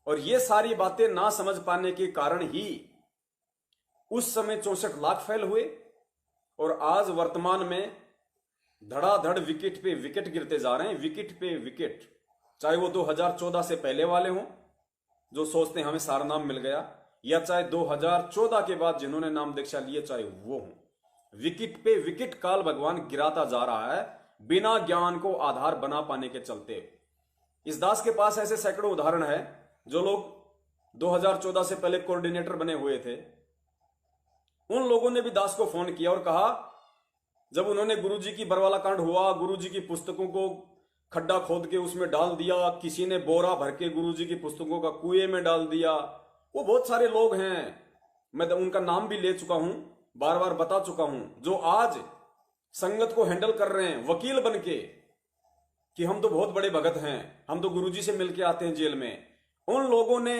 और ये सारी बातें ना समझ पाने के कारण ही उस समय 64 लाख फेल हुए और आज वर्तमान में धड़ाधड़ विकेट पे विकेट गिरते जा रहे हैं, विकेट पे विकेट। चाहे वो 2014 से पहले वाले हों जो सोचते हैं हमें सारा नाम मिल गया, या चाहे 2014 के बाद जिन्होंने नाम दीक्षा लिए चाहे वो हों, विकेट पे विकेट काल भगवान गिराता जा रहा है बिना ज्ञान को आधार बना पाने के चलते। इस दास के पास ऐसे सैकड़ों उदाहरण है जो लोग 2014 से पहले कोऑर्डिनेटर बने हुए थे। उन लोगों ने भी दास को फोन किया और कहा, जब उन्होंने गुरुजी की बरवाला कांड हुआ, गुरुजी की पुस्तकों को खड्डा खोद के उसमें डाल दिया, किसी ने बोरा भर के गुरुजी की पुस्तकों का कुएं में डाल दिया। वो बहुत सारे लोग हैं, मैं उनका नाम भी ले चुका हूं, बार बार बता चुका हूं, जो आज संगत को हैंडल कर रहे हैं वकील बन के कि हम तो बहुत बड़े भगत हैं, हम तो गुरुजी से मिलके आते हैं जेल में। उन लोगों ने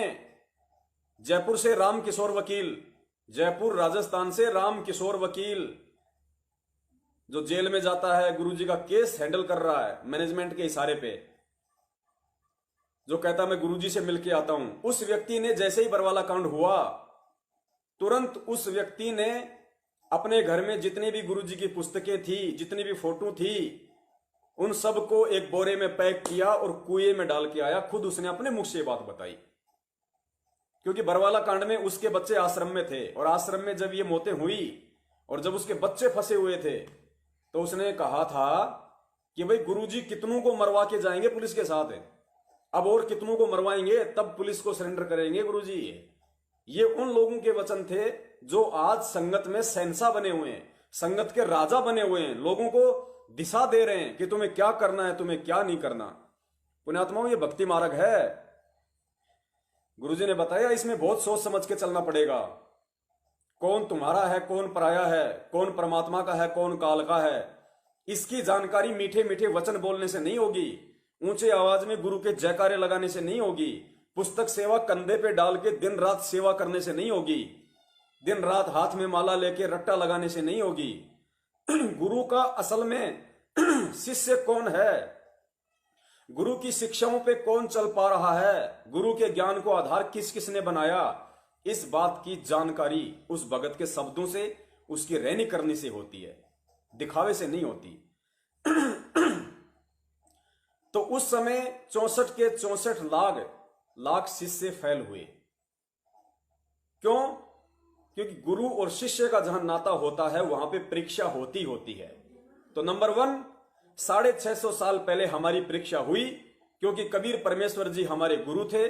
जयपुर से राम किशोर वकील, जयपुर राजस्थान से राम किशोर वकील जो जेल में जाता है, गुरुजी का केस हैंडल कर रहा है मैनेजमेंट के इशारे पे, जो कहता मैं गुरुजी से मिलके आता हूं, उस व्यक्ति ने जैसे ही बरवाला कांड हुआ तुरंत उस व्यक्ति ने अपने घर में जितनी भी गुरुजी की पुस्तकें थी, जितनी भी फोटो थी, उन सबको एक बोरे में पैक किया और कुएं में डाल के आया। खुद उसने अपने मुख से बात बताई, क्योंकि बरवाला कांड में उसके बच्चे आश्रम में थे और आश्रम में जब ये मौतें हुई और जब उसके बच्चे फंसे हुए थे तो उसने कहा था कि भाई गुरुजी कितनों को मरवा के जाएंगे पुलिस के साथ, अब और कितनों को मरवाएंगे तब पुलिस को सरेंडर करेंगे गुरुजी। ये उन लोगों के वचन थे जो आज संगत में शहंशाह बने हुए हैं, संगत के राजा बने हुए हैं, लोगों को दिशा दे रहे हैं कि तुम्हें क्या करना है, तुम्हें क्या नहीं करना। पुण्यात्माओं, ये भक्ति मार्ग है। गुरुजी ने बताया इसमें बहुत सोच समझ के चलना पड़ेगा। कौन तुम्हारा है, कौन पराया है, कौन परमात्मा का है, कौन काल का है, इसकी जानकारी मीठे मीठे वचन बोलने से नहीं होगी, ऊंचे आवाज में गुरु के जयकारे लगाने से नहीं होगी, पुस्तक सेवा कंधे पे डाल के दिन रात सेवा करने से नहीं होगी, दिन रात हाथ में माला लेके रट्टा लगाने से नहीं होगी। गुरु का असल में शिष्य कौन है, गुरु की शिक्षाओं पे कौन चल पा रहा है, गुरु के ज्ञान को आधार किस किस ने बनाया, इस बात की जानकारी उस भगत के शब्दों से, उसकी रहनी करनी से होती है, दिखावे से नहीं होती। तो उस समय 64 के 64 लाख शिष्य फेल हुए। क्यों? क्योंकि गुरु और शिष्य का जहां नाता होता है वहां पे परीक्षा होती है। तो नंबर 1, 650 साल पहले हमारी परीक्षा हुई, क्योंकि कबीर परमेश्वर जी हमारे गुरु थे,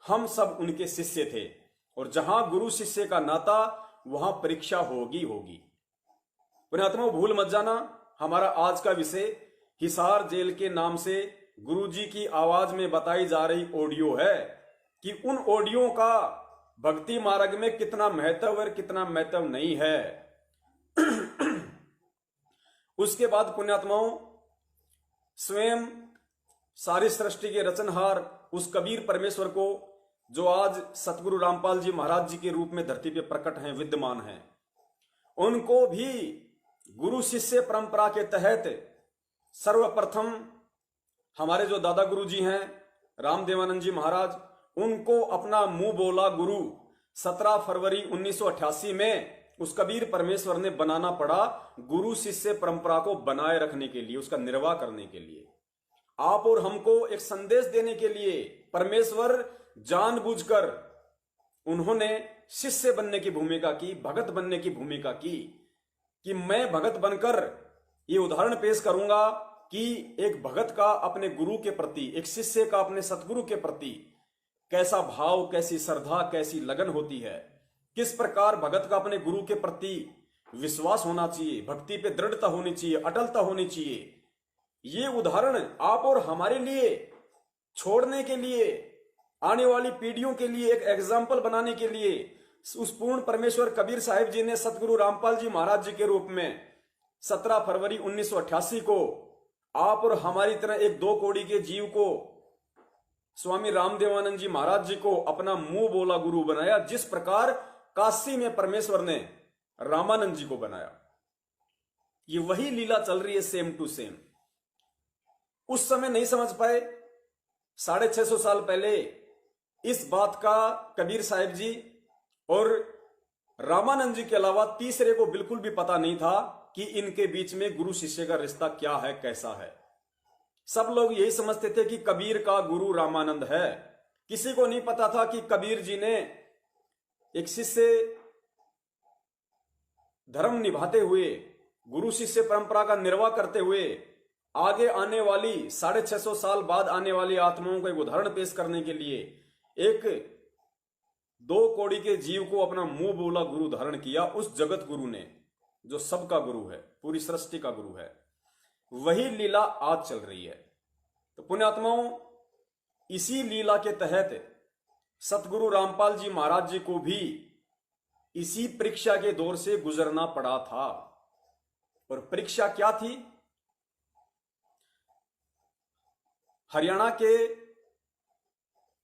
हम सब उनके शिष्य थे, और जहां गुरु शिष्य का नाता वहां परीक्षा होगी। पुण्यात्माओं, भूल मत जाना, हमारा आज का विषय हिसार जेल के नाम से गुरुजी की आवाज में बताई जा रही ऑडियो है कि उन ऑडियो का भक्ति मार्ग में कितना महत्व और कितना महत्व नहीं है। उसके बाद पुण्यात्माओं, स्वयं सारी सृष्टि के रचनहार उस कबीर परमेश्वर को, जो आज सतगुरु रामपाल जी महाराज जी के रूप में धरती पे प्रकट हैं, विद्यमान हैं, उनको भी गुरु शिष्य परंपरा के तहत सर्वप्रथम हमारे जो दादा गुरु जी हैं रामदेवानंद जी महाराज, उनको अपना मुंह बोला गुरु 17 फरवरी 1988 में उस कबीर परमेश्वर ने बनाना पड़ा, गुरु शिष्य परंपरा को बनाए रखने के लिए, उसका निर्वाह करने के लिए, आप और हमको एक संदेश देने के लिए। परमेश्वर जानबूझकर उन्होंने शिष्य बनने की भूमिका की, भगत बनने की भूमिका की, कि मैं भगत बनकर ये उदाहरण पेश करूंगा कि एक भगत का अपने गुरु के प्रति, एक शिष्य का अपने सतगुरु के प्रति कैसा भाव, कैसी श्रद्धा, कैसी लगन होती है, किस प्रकार भगत का अपने गुरु के प्रति विश्वास होना चाहिए, भक्ति पे दृढ़ता होनी चाहिए, अटलता होनी चाहिए। ये उदाहरण आप और हमारे लिए छोड़ने के लिए, आने वाली पीढ़ियों के लिए एक एग्जाम्पल बनाने के लिए उस पूर्ण परमेश्वर कबीर साहिब जी ने सतगुरु रामपाल जी महाराज जी के रूप में 17 फरवरी 1988 को आप और हमारी तरह एक 2 कौड़ी के जीव को, स्वामी रामदेवानंद जी महाराज जी को अपना मुंह बोला गुरु बनाया, जिस प्रकार काशी में परमेश्वर ने रामानंद जी को बनाया। ये वही लीला चल रही है, सेम टू सेम। उस समय नहीं समझ पाए, 650 साल पहले इस बात का कबीर साहिब जी और रामानंद जी के अलावा तीसरे को बिल्कुल भी पता नहीं था कि इनके बीच में गुरु शिष्य का रिश्ता क्या है, कैसा है। सब लोग यही समझते थे कि कबीर का गुरु रामानंद है। किसी को नहीं पता था कि कबीर जी ने एक शिष्य धर्म निभाते हुए, गुरु शिष्य परंपरा का निर्वाह करते हुए आगे आने वाली 650 साल बाद आने वाली आत्माओं को एक उदाहरण पेश करने के लिए एक 2 कौड़ी के जीव को अपना मुंह बोला गुरु धारण किया। उस जगत गुरु ने, जो सबका गुरु है, पूरी सृष्टि का गुरु है, वही लीला आज चल रही है। तो पुण्यात्माओं, इसी लीला के तहत सतगुरु रामपाल जी महाराज जी को भी इसी परीक्षा के दौर से गुजरना पड़ा था। और परीक्षा क्या थी? हरियाणा के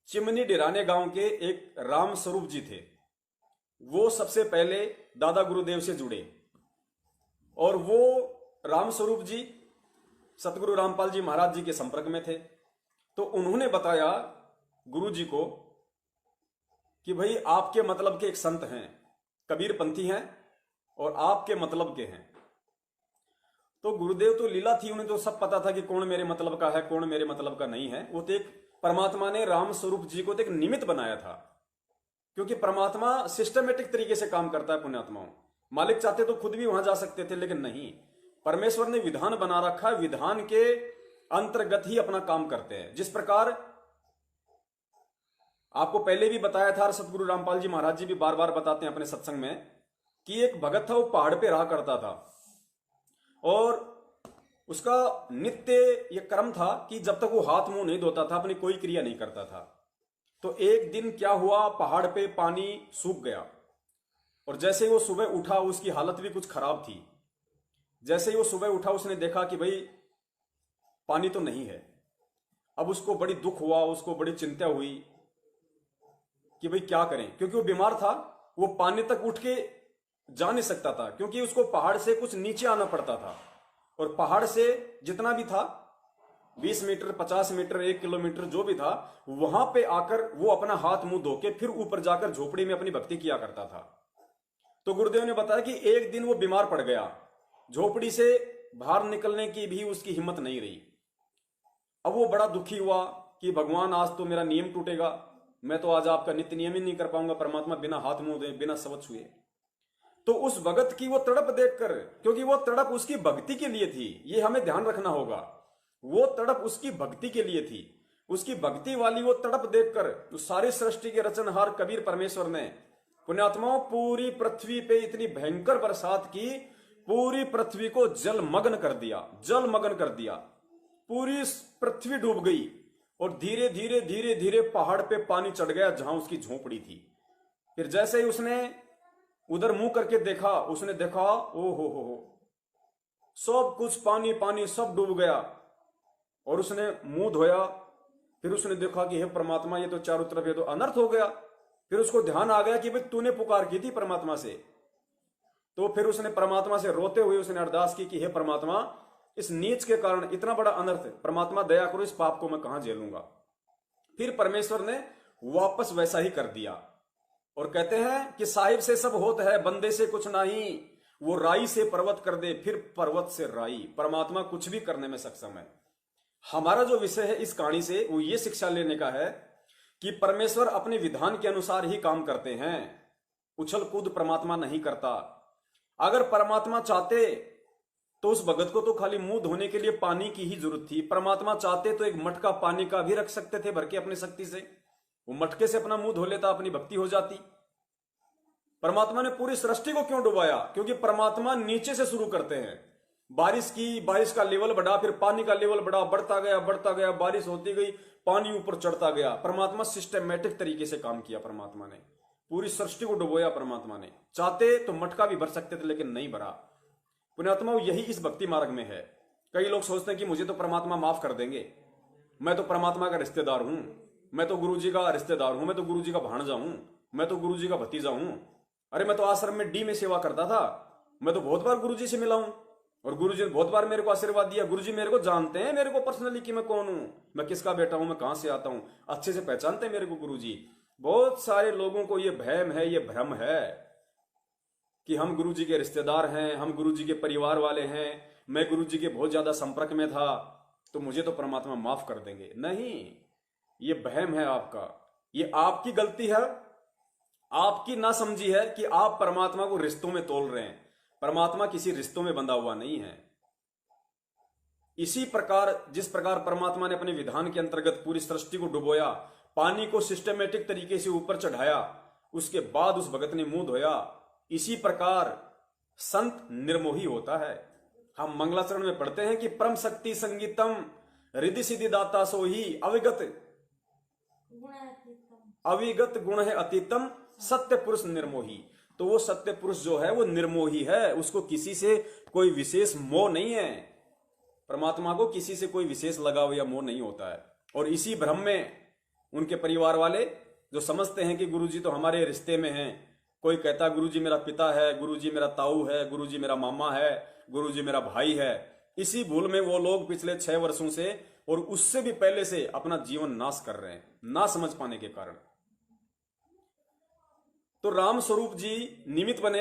चिमनी डिराने गांव के एक राम स्वरूप जी थे। वो सबसे पहले दादा गुरुदेव से जुड़े और वो राम स्वरूप जी सतगुरु रामपाल जी महाराज जी के संपर्क में थे। तो उन्होंने बताया गुरु जी को कि भाई आपके मतलब के एक संत हैं, कबीर पंथी हैं और आपके मतलब के हैं। तो गुरुदेव तो लीला थी, उन्हें तो सब पता था कि कौन मेरे मतलब का है, कौन मेरे मतलब का नहीं है। वो तो एक परमात्मा ने राम स्वरूप जी को तो एक निमित्त बनाया था, क्योंकि परमात्मा सिस्टमेटिक तरीके से काम करता है। पुण्यात्माओं, मालिक चाहते तो खुद भी वहां जा सकते थे, लेकिन नहीं, परमेश्वर ने विधान बना रखा है, विधान के अंतर्गत ही अपना काम करते हैं। जिस प्रकार आपको पहले भी बताया था, सतगुरु रामपाल जी महाराज जी भी बार बार बताते हैं अपने सत्संग में, कि एक भगत था, वो पहाड़ पे रहा करता था और उसका नित्य यह कर्म था कि जब तक वो हाथ मुंह नहीं धोता था, अपनी कोई क्रिया नहीं करता था। तो एक दिन क्या हुआ, पहाड़ पे पानी सूख गया और जैसे ही वो सुबह उठा, उसकी हालत भी कुछ खराब थी। जैसे ही वो सुबह उठा, उसने देखा कि भाई पानी तो नहीं है। अब उसको बड़ी दुख हुआ, उसको बड़ी चिंता हुई कि भाई क्या करें, क्योंकि वो बीमार था, वो पानी तक उठ के जा नहीं सकता था, क्योंकि उसको पहाड़ से कुछ नीचे आना पड़ता था। और पहाड़ से जितना भी था, 20 मीटर, 50 मीटर, 1 किलोमीटर जो भी था, वहां पे आकर वो अपना हाथ मुंह धो के फिर ऊपर जाकर झोपड़ी में अपनी भक्ति किया करता था। तो गुरुदेव ने बताया कि एक दिन वो बीमार पड़ गया, झोपड़ी से बाहर निकलने की भी उसकी हिम्मत नहीं रही। अब वो बड़ा दुखी हुआ कि भगवान आज तो मेरा नियम टूटेगा, मैं तो आज आपका नित्य नियम ही नहीं कर पाऊंगा, परमात्मा बिना हाथ मुंह दे, बिना शपथ छुए। तो उस भगत की वो तड़प देखकर, क्योंकि वो तड़प उसकी भक्ति के लिए थी, ये हमें ध्यान रखना होगा, वो तड़प उसकी भक्ति के लिए थी। उसकी भक्ति वाली वो तड़प देखकर तो सारी सृष्टि के रचनहार कबीर परमेश्वर ने, पुण्यात्माओं, पूरी पृथ्वी पे इतनी भयंकर बरसात की, पूरी पृथ्वी को जलमग्न कर दिया, जलमग्न कर दिया। पूरी पृथ्वी डूब गई और धीरे धीरे धीरे धीरे पहाड़ पे पानी चढ़ गया जहां उसकी झोपड़ी थी। फिर जैसे ही उसने उधर मुंह करके देखा, उसने देखा ओ हो, सब कुछ पानी पानी, सब डूब गया। और उसने मुंह धोया, फिर उसने देखा कि हे परमात्मा, ये तो चारों तरफ ये तो अनर्थ हो गया। फिर उसको ध्यान आ गया कि भाई तूने पुकार की थी परमात्मा से। तो फिर उसने परमात्मा से रोते हुए उसने अरदास की कि हे परमात्मा, इस नीच के कारण इतना बड़ा अनर्थ, परमात्मा दया करो, इस पाप को मैं कहां झेलूंगा। फिर परमेश्वर ने वापस वैसा ही कर दिया। और कहते हैं कि साहिब से सब होत है, बंदे से कुछ नहीं, वो राई से पर्वत कर दे, फिर पर्वत से राई। परमात्मा कुछ भी करने में सक्षम है। हमारा जो विषय है इस कहानी से, वो ये शिक्षा लेने का है कि परमेश्वर अपने विधान के अनुसार ही काम करते हैं, उछल कूद परमात्मा नहीं करता। अगर परमात्मा चाहते तो उस भगत को तो खाली मुंह धोने के लिए पानी की ही जरूरत थी। परमात्मा चाहते तो एक मटका पानी का भी रख सकते थे भर के अपनी शक्ति से, वो मटके से अपना मुंह धो लेता, अपनी भक्ति हो जाती। परमात्मा ने पूरी सृष्टि को क्यों डुबाया? क्योंकि परमात्मा नीचे से शुरू करते हैं। बारिश का लेवल बढ़ा, फिर पानी का लेवल बढ़ा, बढ़ता गया, बारिश होती गई, पानी ऊपर चढ़ता गया। परमात्मा सिस्टमैटिक तरीके से काम किया। परमात्मा ने पूरी सृष्टि को डुबोया। परमात्मा ने चाहते तो मटका भी भर सकते थे, लेकिन नहीं भरा। पुण्यात्मा, यही इस भक्ति मार्ग में है। कई लोग सोचते हैं कि मुझे तो परमात्मा माफ कर देंगे, मैं तो परमात्मा का रिश्तेदार हूं, मैं तो गुरु जी का रिश्तेदार हूं, मैं तो गुरु जी का भाणजा हूं, मैं तो गुरु जी का भतीजा हूं। अरे मैं तो आश्रम में डी में सेवा करता था, मैं तो बहुत बार गुरु जी से मिला हूं और गुरुजी ने बहुत बार मेरे को आशीर्वाद दिया। गुरुजी मेरे को जानते हैं, मेरे को पर्सनली कि मैं कौन हूं, मैं किसका बेटा हूं, मैं कहां से आता हूं, अच्छे से पहचानते हैं मेरे को गुरुजी। बहुत सारे लोगों को ये वहम है, ये भ्रम है कि हम गुरुजी के रिश्तेदार हैं, हम गुरुजी के परिवार वाले हैं, मैं गुरुजी के बहुत ज्यादा संपर्क में था तो मुझे तो परमात्मा माफ कर देंगे। नहीं, ये वहम है आपका, ये आपकी गलती है, आपकी नासमझी है कि आप परमात्मा को रिश्तों में तोल रहे हैं। परमात्मा किसी रिश्तों में बंधा हुआ नहीं है। इसी प्रकार जिस प्रकार परमात्मा ने अपने विधान के अंतर्गत पूरी सृष्टि को डुबोया, पानी को सिस्टमेटिक तरीके से ऊपर चढ़ाया, उसके बाद उस भगत ने मुंह धोया, इसी प्रकार संत निर्मोही होता है। हम मंगलाचरण में पढ़ते हैं कि परम शक्ति संगीतम रिद्धि सिद्धि दाता सोही अविगत गुण है अतीतम सत्य पुरुष निर्मोही। तो वो सत्य पुरुष जो है वो निर्मोही है, उसको किसी से कोई विशेष मोह नहीं है। परमात्मा को किसी से कोई विशेष लगाव या मोह नहीं होता है। और इसी भ्रम में उनके परिवार वाले जो समझते हैं कि गुरुजी तो हमारे रिश्ते में हैं, कोई कहता गुरुजी मेरा पिता है, गुरुजी मेरा ताऊ है, गुरुजी मेरा मामा है, गुरुजी मेरा भाई है। इसी भूल में वो लोग पिछले 6 वर्षों से और उससे भी पहले से अपना जीवन नाश कर रहे हैं, ना समझ पाने के कारण। तो राम स्वरूप जी निमित्त बने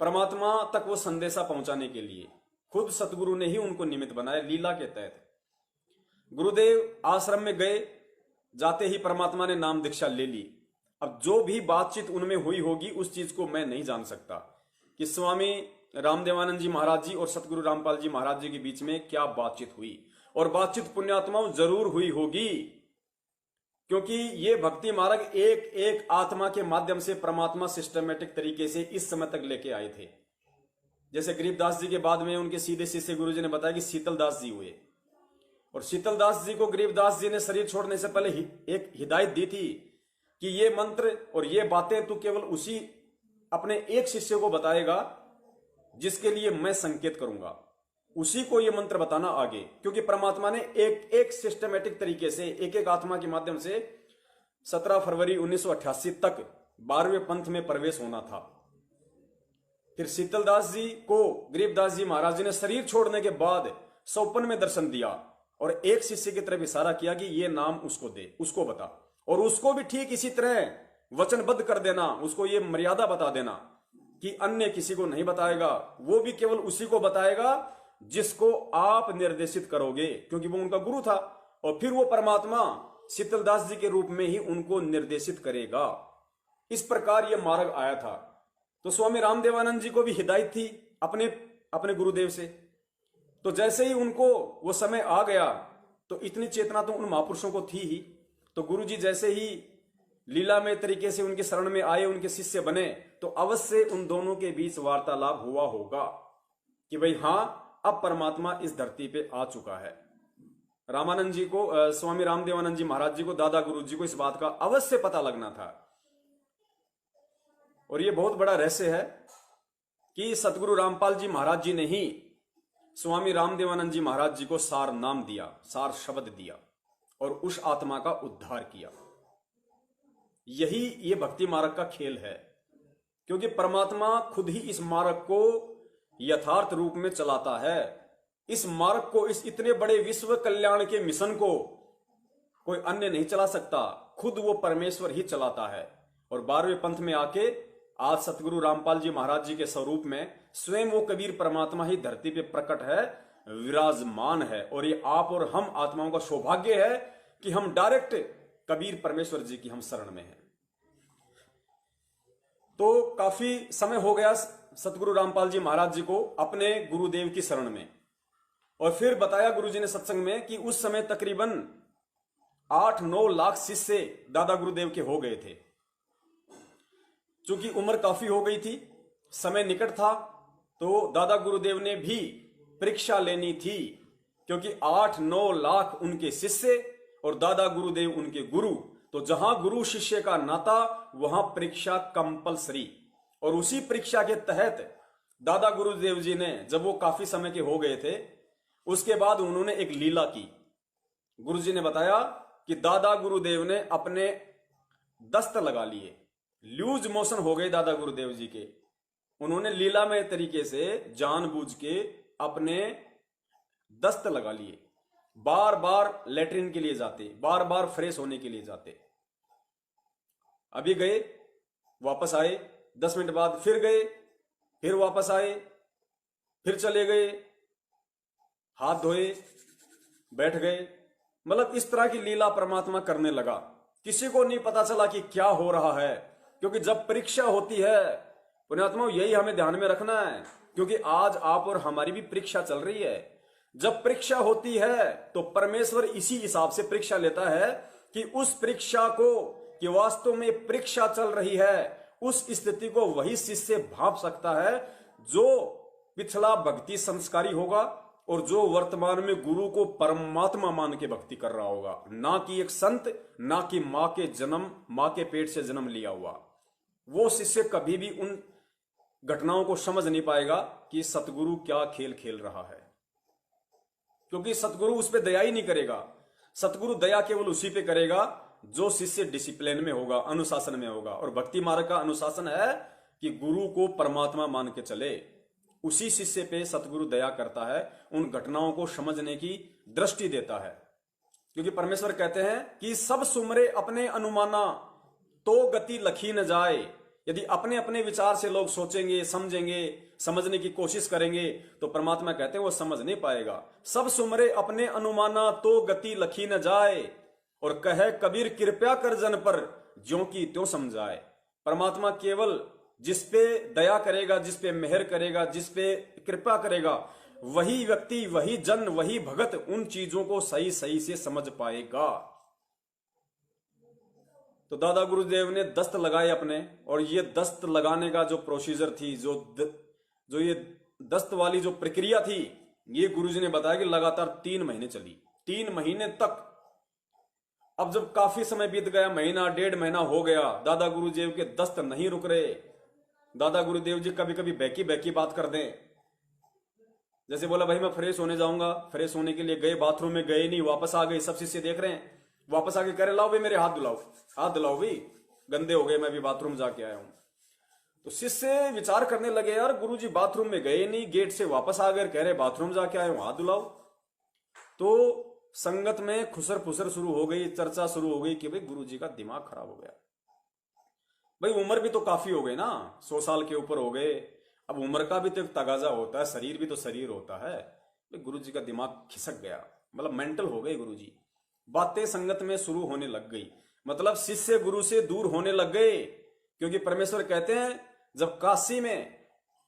परमात्मा तक वो संदेशा पहुंचाने के लिए। खुद सतगुरु ने ही उनको निमित्त बनाया लीला के तहत। गुरुदेव आश्रम में गए, जाते ही परमात्मा ने नाम दीक्षा ले ली। अब जो भी बातचीत उनमें हुई होगी उस चीज को मैं नहीं जान सकता कि स्वामी रामदेवानंद जी महाराज जी और सतगुरु रामपाल जी महाराज जी के बीच में क्या बातचीत हुई। और बातचीत पुण्यात्माओं जरूर हुई होगी, क्योंकि ये भक्ति मार्ग एक एक आत्मा के माध्यम से परमात्मा सिस्टमेटिक तरीके से इस समय तक लेके आए थे। जैसे गरीबदास जी के बाद में उनके सीधे शिष्य गुरुजी ने बताया कि शीतलदास जी हुए, और शीतलदास जी को गरीबदास जी ने शरीर छोड़ने से पहले एक हिदायत दी थी कि ये मंत्र और ये बातें तू केवल उसी अपने एक शिष्य को बताएगा जिसके लिए मैं संकेत करूंगा, उसी को ये मंत्र बताना आगे। क्योंकि परमात्मा ने एक एक सिस्टमेटिक तरीके से एक एक आत्मा के माध्यम से 17 फरवरी 1988 तक 12वें पंथ में प्रवेश होना था। फिर शीतलदास जी को गरीबदास जी महाराज जी ने शरीर छोड़ने के बाद सौपन में दर्शन दिया और एक शिष्य की तरफ इशारा किया कि ये नाम उसको दे, उसको बता। और उसको भी ठीक इसी तरह वचनबद्ध कर देना, उसको ये मर्यादा बता देना कि अन्य किसी को नहीं बताएगा, वो भी केवल उसी को बताएगा जिसको आप निर्देशित करोगे, क्योंकि वो उनका गुरु था। और फिर वो परमात्मा शीतलदास जी के रूप में ही उनको निर्देशित करेगा। इस प्रकार ये मार्ग आया था। तो स्वामी रामदेवानंद जी को भी हिदायत थी अपने अपने गुरुदेव से। तो जैसे ही उनको वो समय आ गया तो इतनी चेतना तो उन महापुरुषों को थी ही। तो गुरु जी जैसे ही लीलामय तरीके से उनके शरण में आए, उनके शिष्य बने, तो अवश्य उन दोनों के बीच वार्तालाप हुआ होगा कि भाई हाँ, अब परमात्मा इस धरती पे आ चुका है। रामानंद जी को, स्वामी रामदेवानंद जी महाराज जी को, दादा गुरु जी को इस बात का अवश्य पता लगना था। और ये बहुत बड़ा रहस्य है कि सतगुरु रामपाल जी महाराज जी ने ही स्वामी रामदेवानंद जी महाराज जी को सार नाम दिया, सार शब्द दिया और उस आत्मा का उद्धार किया। यही ये भक्ति मार्ग का खेल है, क्योंकि परमात्मा खुद ही इस मार्ग को यथार्थ रूप में चलाता है। इस मार्ग को, इस इतने बड़े विश्व कल्याण के मिशन को कोई अन्य नहीं चला सकता, खुद वो परमेश्वर ही चलाता है। और 12वें पंथ में आके आज सतगुरु रामपाल जी महाराज जी के स्वरूप में स्वयं वो कबीर परमात्मा ही धरती पे प्रकट है, विराजमान है। और ये आप और हम आत्माओं का सौभाग्य है कि हम डायरेक्ट कबीर परमेश्वर जी की हम शरण में हैं। तो काफी समय हो गया सतगुरु रामपाल जी महाराज जी को अपने गुरुदेव की शरण में। और फिर बताया गुरु जी ने सत्संग में कि उस समय तकरीबन 8-9 लाख शिष्य दादा गुरुदेव के हो गए थे। चूंकि उम्र काफी हो गई थी, समय निकट था, तो दादा गुरुदेव ने भी परीक्षा लेनी थी, क्योंकि 8-9 लाख उनके शिष्य और दादा गुरुदेव उनके गुरु। तो जहां गुरु शिष्य का नाता, वहां परीक्षा कंपलसरी। और उसी परीक्षा के तहत दादा गुरुदेव जी ने, जब वो काफी समय के हो गए थे, उसके बाद उन्होंने एक लीला की। गुरु जी ने बताया कि दादा गुरुदेव ने अपने दस्त लगा लिए, लूज मोशन हो गए दादा गुरुदेव जी के। उन्होंने लीलामय तरीके से जानबूझ के अपने दस्त लगा लिए, बार बार लेटरिन के लिए जाते, बार बार फ्रेश होने के लिए जाते। अभी गए, वापस आए, 10 मिनट बाद फिर गए, फिर वापस आए, फिर चले गए, हाथ धोए, बैठ गए। मतलब इस तरह की लीला परमात्मा करने लगा। किसी को नहीं पता चला कि क्या हो रहा है, क्योंकि जब परीक्षा होती है पुण्यात्मा, यही हमें ध्यान में रखना है, क्योंकि आज आप और हमारी भी परीक्षा चल रही है। जब परीक्षा होती है तो परमेश्वर इसी हिसाब से परीक्षा लेता है कि उस परीक्षा को, कि वास्तव में परीक्षा चल रही है, उस स्थिति को वही शिष्य भांप सकता है जो पिछला भक्ति संस्कारी होगा और जो वर्तमान में गुरु को परमात्मा मान के भक्ति कर रहा होगा, ना कि एक संत, ना कि मां के पेट से जन्म लिया हुआ। वो शिष्य कभी भी उन घटनाओं को समझ नहीं पाएगा कि सतगुरु क्या खेल खेल रहा है, क्योंकि सतगुरु उस पर दया ही नहीं करेगा। सतगुरु दया केवल उसी पे करेगा जो शिष्य डिसिप्लिन में होगा, अनुशासन में होगा। और भक्ति मार्ग का अनुशासन है कि गुरु को परमात्मा मान के चले। उसी शिष्य पे सतगुरु दया करता है, उन घटनाओं को समझने की दृष्टि देता है। क्योंकि परमेश्वर कहते हैं कि सब सुमरे अपने अनुमाना तो गति लखी न जाए। यदि अपने अपने विचार से लोग सोचेंगे, समझेंगे, समझने की कोशिश करेंगे, तो परमात्मा कहते हैं वो समझ नहीं पाएगा। सब सुमरे अपने अनुमाना तो गति लखी न जाए, और कहे कबीर कृपया कर जन पर ज्यों की त्यों समझाए। परमात्मा केवल जिस पे दया करेगा, जिस पे मेहर करेगा, जिस पे कृपा करेगा, वही व्यक्ति, वही जन, वही भगत उन चीजों को सही सही से समझ पाएगा। तो दादा गुरुदेव ने दस्त लगाए अपने, और ये दस्त लगाने का जो प्रोसीजर थी, जो ये दस्त वाली जो प्रक्रिया थी, ये गुरुजी ने बताया कि लगातार 3 महीने चली। 3 महीने तक। अब जब काफी समय बीत गया, महीना 1.5 महीना हो गया, दादा गुरुदेव के दस्त नहीं रुक रहे। दादा गुरुदेव जी कभी कभी बैकी बैकी बात कर दें, जैसे बोला भाई मैं फ्रेश होने जाऊंगा, फ्रेश होने के लिए गए, बाथरूम में गए नहीं, वापस आ गए, सब शिष्य देख रहे हैं, वापस आके कह रहे लाओ भाई मेरे हाथ धुलाओ, हाथ धुलाओ भाई, गंदे हो गए, मैं भी बाथरूम जाके आया हूं। तो शिष्य विचार करने लगे, यार गुरुजी बाथरूम में गए नहीं, गेट से वापस आ गए, कह रहे बाथरूम जाके आए हूं, हाथ धुलाओ। तो संगत में खुसर फुसर शुरू हो गई, चर्चा शुरू हो गई कि भाई गुरुजी का दिमाग खराब हो गया। भाई उम्र भी तो काफी हो गई ना, 100 साल के ऊपर हो गए, अब उम्र का भी तो एक तगाजा होता है, शरीर भी तो शरीर होता है। भाई गुरुजी का दिमाग खिसक गया, मतलब मेंटल हो गए गुरुजी। बातें संगत में शुरू होने लग गई, मतलब शिष्य गुरु से दूर होने लग गए। क्योंकि परमेश्वर कहते हैं जब काशी में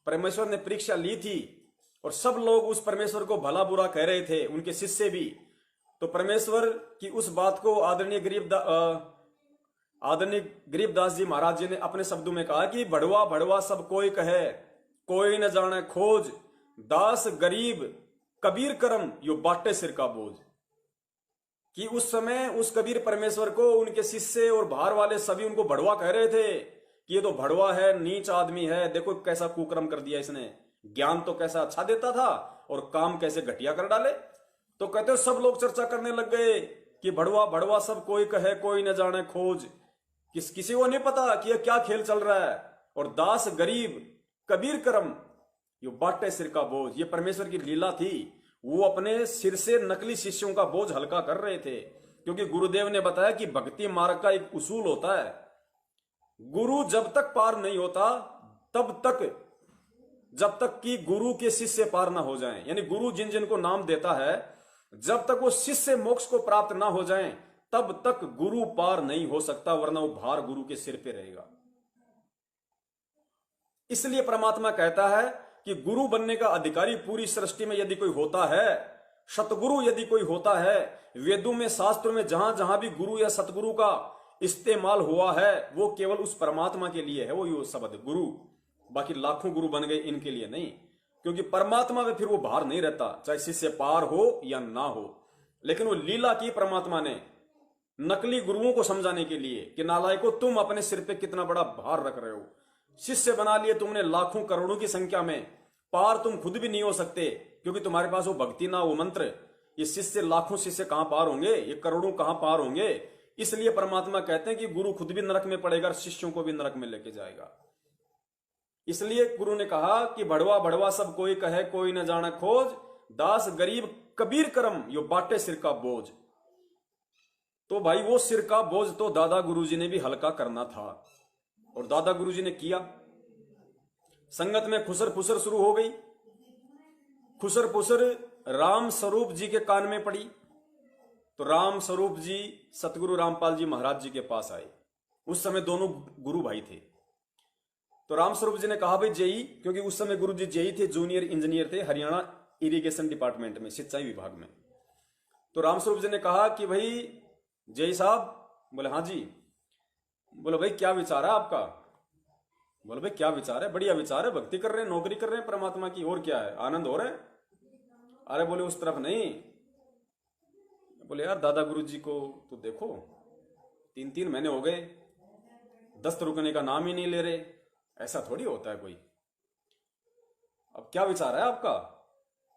परमेश्वर ने परीक्षा ली थी और सब लोग उस परमेश्वर को भला बुरा कह रहे थे, उनके शिष्य भी, तो परमेश्वर की उस बात को आदरणीय गरीबदास जी महाराज जी ने अपने शब्दों में कहा कि भड़वा भड़वा सब कोई कहे, कोई न जाने खोज, दास गरीब कबीर करम यो बाटे सिर का बोझ। कि उस समय उस कबीर परमेश्वर को उनके शिष्य और बाहर वाले सभी उनको भड़वा कह रहे थे कि ये तो भड़वा है, नीच आदमी है, देखो कैसा कुकर्म कर दिया इसने, ज्ञान तो कैसा अच्छा देता था और काम कैसे घटिया कर डाले। तो कहते हो सब लोग चर्चा करने लग गए कि भड़वा भड़वा सब कोई कहे, कोई न जाने खोज। किसी को नहीं पता कि यह क्या खेल चल रहा है। और दास गरीब कबीर करम यो बाटे सिर का बोझ, ये परमेश्वर की लीला थी। वो अपने सिर से नकली शिष्यों का बोझ हल्का कर रहे थे, क्योंकि गुरुदेव ने बताया कि भक्ति मार्ग का एक उसूल होता है, गुरु जब तक पार नहीं होता तब तक, जब तक कि गुरु के शिष्य पार ना हो जाएं, यानी गुरु जिन जिन को नाम देता है, जब तक वो शिष्य मोक्ष को प्राप्त ना हो जाएं तब तक गुरु पार नहीं हो सकता, वरना वो भार गुरु के सिर पे रहेगा। इसलिए परमात्मा कहता है कि गुरु बनने का अधिकारी पूरी सृष्टि में यदि कोई होता है, सतगुरु यदि कोई होता है, वेदों में शास्त्रों में जहां जहां भी गुरु या सतगुरु का इस्तेमाल हुआ है वो केवल उस परमात्मा के लिए है, वो यो शब्द गुरु। बाकी लाखों गुरु बन गए, इनके लिए नहीं, क्योंकि परमात्मा में फिर वो भार नहीं रहता, चाहे शिष्य पार हो या ना हो। लेकिन वो लीला की परमात्मा ने नकली गुरुओं को समझाने के लिए कि नालायकों तुम अपने सिर पे कितना बड़ा भार रख रहे हो, शिष्य बना लिए तुमने लाखों करोड़ों की संख्या में, पार तुम खुद भी नहीं हो सकते, क्योंकि तुम्हारे पास वो भक्ति ना वो मंत्र। ये शिष्य लाखों शिष्य कहां पार होंगे, ये करोड़ों कहां पार होंगे। इसलिए परमात्मा कहते हैं कि गुरु खुद भी नरक में पड़ेगा, शिष्यों को भी नरक में लेके जाएगा। इसलिए गुरु ने कहा कि भड़वा भड़वा सब कोई कहे कोई न जाने खोज, दास गरीब कबीर करम यो बाटे सिर का बोझ। तो भाई वो सिर का बोझ तो दादा गुरुजी ने भी हल्का करना था, और दादा गुरुजी ने किया। संगत में खुसर फुसर शुरू हो गई। खुसर फुसर राम स्वरूप जी के कान में पड़ी, तो राम स्वरूप जी सतगुरु रामपाल जी महाराज जी के पास आए। उस समय दोनों गुरु भाई थे। तो राम स्वरूप जी ने कहा भाई जेई, क्योंकि उस समय गुरु जी जेई थे, जूनियर इंजीनियर थे हरियाणा इरिगेशन डिपार्टमेंट में, सिंचाई विभाग में। तो राम स्वरूप जी ने कहा कि भाई जेई साहब। बोले हाँ जी। बोले भाई क्या विचार है आपका? बोले भाई क्या विचार है? बढ़िया विचार है, भक्ति कर रहे हैं, नौकरी कर रहे हैं परमात्मा की, और क्या है, आनंद हो रहा है। अरे बोले उस तरफ नहीं। बोले यार दादा गुरु जी को तो देखो, 3-3 महीने हो गए, दस्त रुकने का नाम ही नहीं ले रहे, ऐसा थोड़ी होता है कोई। अब क्या विचार है आपका?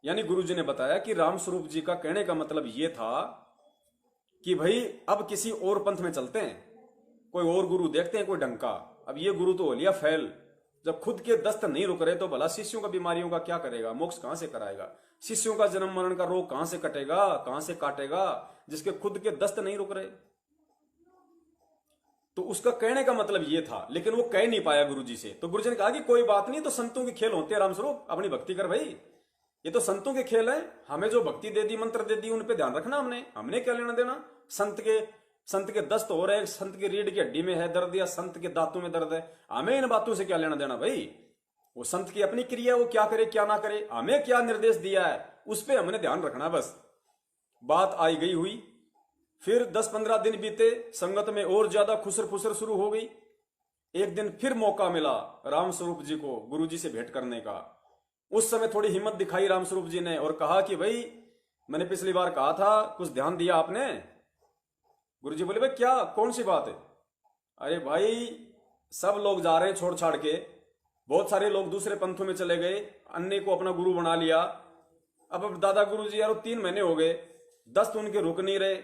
यानी गुरुजी ने बताया कि राम स्वरूप जी का कहने का मतलब यह था कि भाई अब किसी और पंथ में चलते हैं, कोई और गुरु देखते हैं, कोई ढंग का। अब ये गुरु तो हो लिया फेल। जब खुद के दस्त नहीं रुक रहे तो भला शिष्यों का बीमारियों का क्या करेगा, मोक्ष कहां से कराएगा? शिष्यों का जन्म मरण का रोग कहां से कटेगा, कहां से काटेगा, जिसके खुद के दस्त नहीं रुक रहे? तो उसका कहने का मतलब ये था, लेकिन वो कह नहीं पाया गुरुजी से। तो गुरुजी ने कहा कि कोई बात नहीं, तो संतों के खेल होते हैं रामस्वरूप, अपनी भक्ति कर भाई, ये तो संतों के खेल है। हमें जो भक्ति दे दी, मंत्र दे दी, उन पे ध्यान रखना, हमने क्या लेना देना? संत के दस्त हो रहे, संत की रीढ़ की हड्डी में है दर्द, या संत के दांतों में दर्द है, हमें इन बातों से क्या लेना देना भाई? वो संत की अपनी क्रिया, वो क्या करे क्या ना करे, हमें क्या निर्देश दिया है उस पर हमने ध्यान रखना बस। बात आई गई हुई। फिर 10-15 दिन बीते, संगत में और ज्यादा खुसर फुसर शुरू हो गई। एक दिन फिर मौका मिला राम स्वरूप जी को गुरुजी से भेंट करने का। उस समय थोड़ी हिम्मत दिखाई राम स्वरूप जी ने और कहा कि भाई मैंने पिछली बार कहा था, कुछ ध्यान दिया आपने? गुरुजी बोले भाई क्या, कौन सी बात है? अरे भाई सब लोग जा रहे हैं छोड़ छाड़ के, बहुत सारे लोग दूसरे पंथों में चले गए, अन्य को अपना गुरु बना लिया। अब दादा गुरु जी यार 3 महीने हो गए, दस्त उनके रुक नहीं रहे,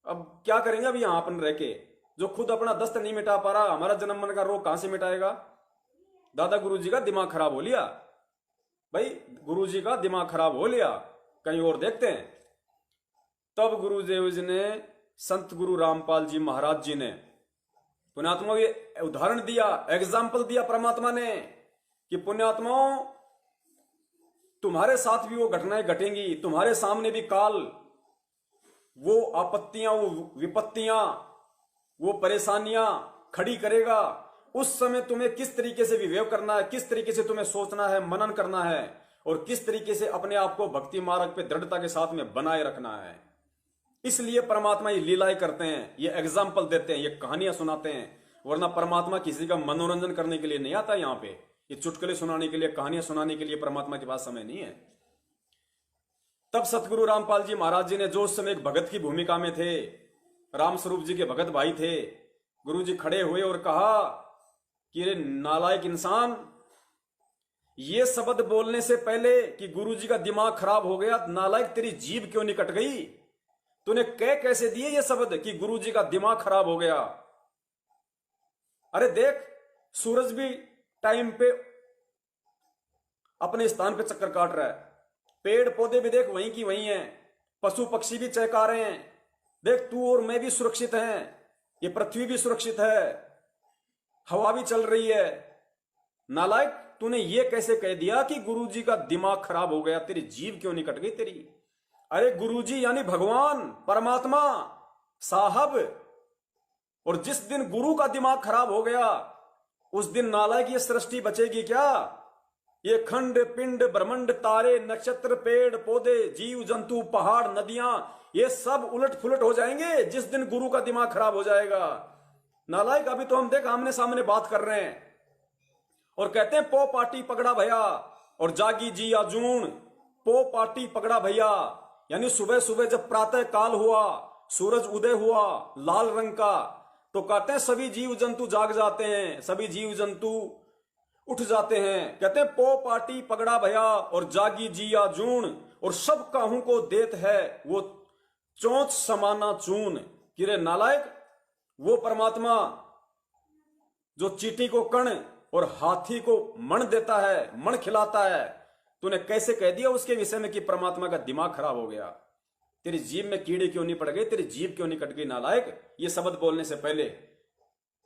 अब क्या करेंगे? अब यहां अपन रह के, जो खुद अपना दस्त नहीं मिटा पा रहा, हमारा जन्म मरण का रोग कहां से मिटाएगा? दादा गुरु जी का दिमाग खराब हो लिया भाई, गुरु जी का दिमाग खराब हो लिया, कहीं और देखते हैं। तब गुरुदेव जी ने, संत गुरु रामपाल जी महाराज जी ने पुण्यात्मा ये उदाहरण दिया, एग्जाम्पल दिया परमात्मा ने कि पुण्यात्माओं तुम्हारे साथ भी वो घटनाएं घटेंगी, तुम्हारे सामने भी काल, वो आपत्तियां, वो विपत्तियां, वो परेशानियां खड़ी करेगा। उस समय तुम्हें किस तरीके से विवेक करना है, किस तरीके से तुम्हें सोचना है, मनन करना है, और किस तरीके से अपने आप को भक्ति मार्ग पे दृढ़ता के साथ में बनाए रखना है। इसलिए परमात्मा ये लीलाएं करते हैं, ये एग्जाम्पल देते हैं, ये कहानियां सुनाते हैं, वरना परमात्मा किसी का मनोरंजन करने के लिए नहीं आता यहाँ पे। ये चुटकुले सुनाने के लिए, कहानियां सुनाने के लिए परमात्मा के पास समय नहीं है। तब सतगुरु रामपाल जी महाराज जी ने, जो उस समय एक भगत की भूमिका में थे, राम स्वरूप जी के भगत भाई थे, गुरु जी खड़े हुए और कहा कि रे नालायक इंसान, ये शब्द बोलने से पहले कि गुरु जी का दिमाग खराब हो गया, नालायक तेरी जीभ क्यों नहीं कट गई? तूने कह कैसे दिए ये शब्द कि गुरु जी का दिमाग खराब हो गया? अरे देख, सूरज भी टाइम पे अपने स्थान पे चक्कर काट रहा है, पेड़ पौधे भी देख वहीं की वहीं हैं, पशु पक्षी भी चहका रहे हैं, देख तू और मैं भी सुरक्षित हैं, ये पृथ्वी भी सुरक्षित है, हवा भी चल रही है। नालायक, तूने ये कैसे कह दिया कि गुरुजी का दिमाग खराब हो गया? तेरी जीभ क्यों नहीं कट गई तेरी? अरे गुरुजी यानी भगवान, परमात्मा, साहब। और जिस दिन गुरु का दिमाग खराब हो गया, उस दिन नालायक ये सृष्टि बचेगी क्या? ये खंड पिंड ब्रह्मांड, तारे नक्षत्र, पेड़ पौधे, जीव जंतु, पहाड़, नदियां, ये सब उलट फुलट हो जाएंगे जिस दिन गुरु का दिमाग खराब हो जाएगा। नालायक, अभी तो हम देख आमने सामने बात कर रहे हैं और कहते हैं पो पाटी पगड़ा भैया और जागी जी आजून। पो पाटी पगड़ा भैया यानी सुबह सुबह जब प्रातः काल हुआ, सूरज उदय हुआ लाल रंग का, तो कहते हैं सभी जीव जंतु जाग जाते हैं, सभी जीव जंतु उठ जाते हैं। कहते हैं पो पाटी पगड़ा भैया और जागी जिया जून, और सब काहू को देत है वो चोंच समाना चून। किरे नालायक, वो परमात्मा जो चीटी को कण और हाथी को मण देता है, मण खिलाता है, तूने कैसे कह दिया उसके विषय में कि परमात्मा का दिमाग खराब हो गया? तेरी जीभ में कीड़े क्यों नहीं पड़ गए? तेरी जीभ क्यों नहीं कट गई नालायक? ये शब्द बोलने से पहले।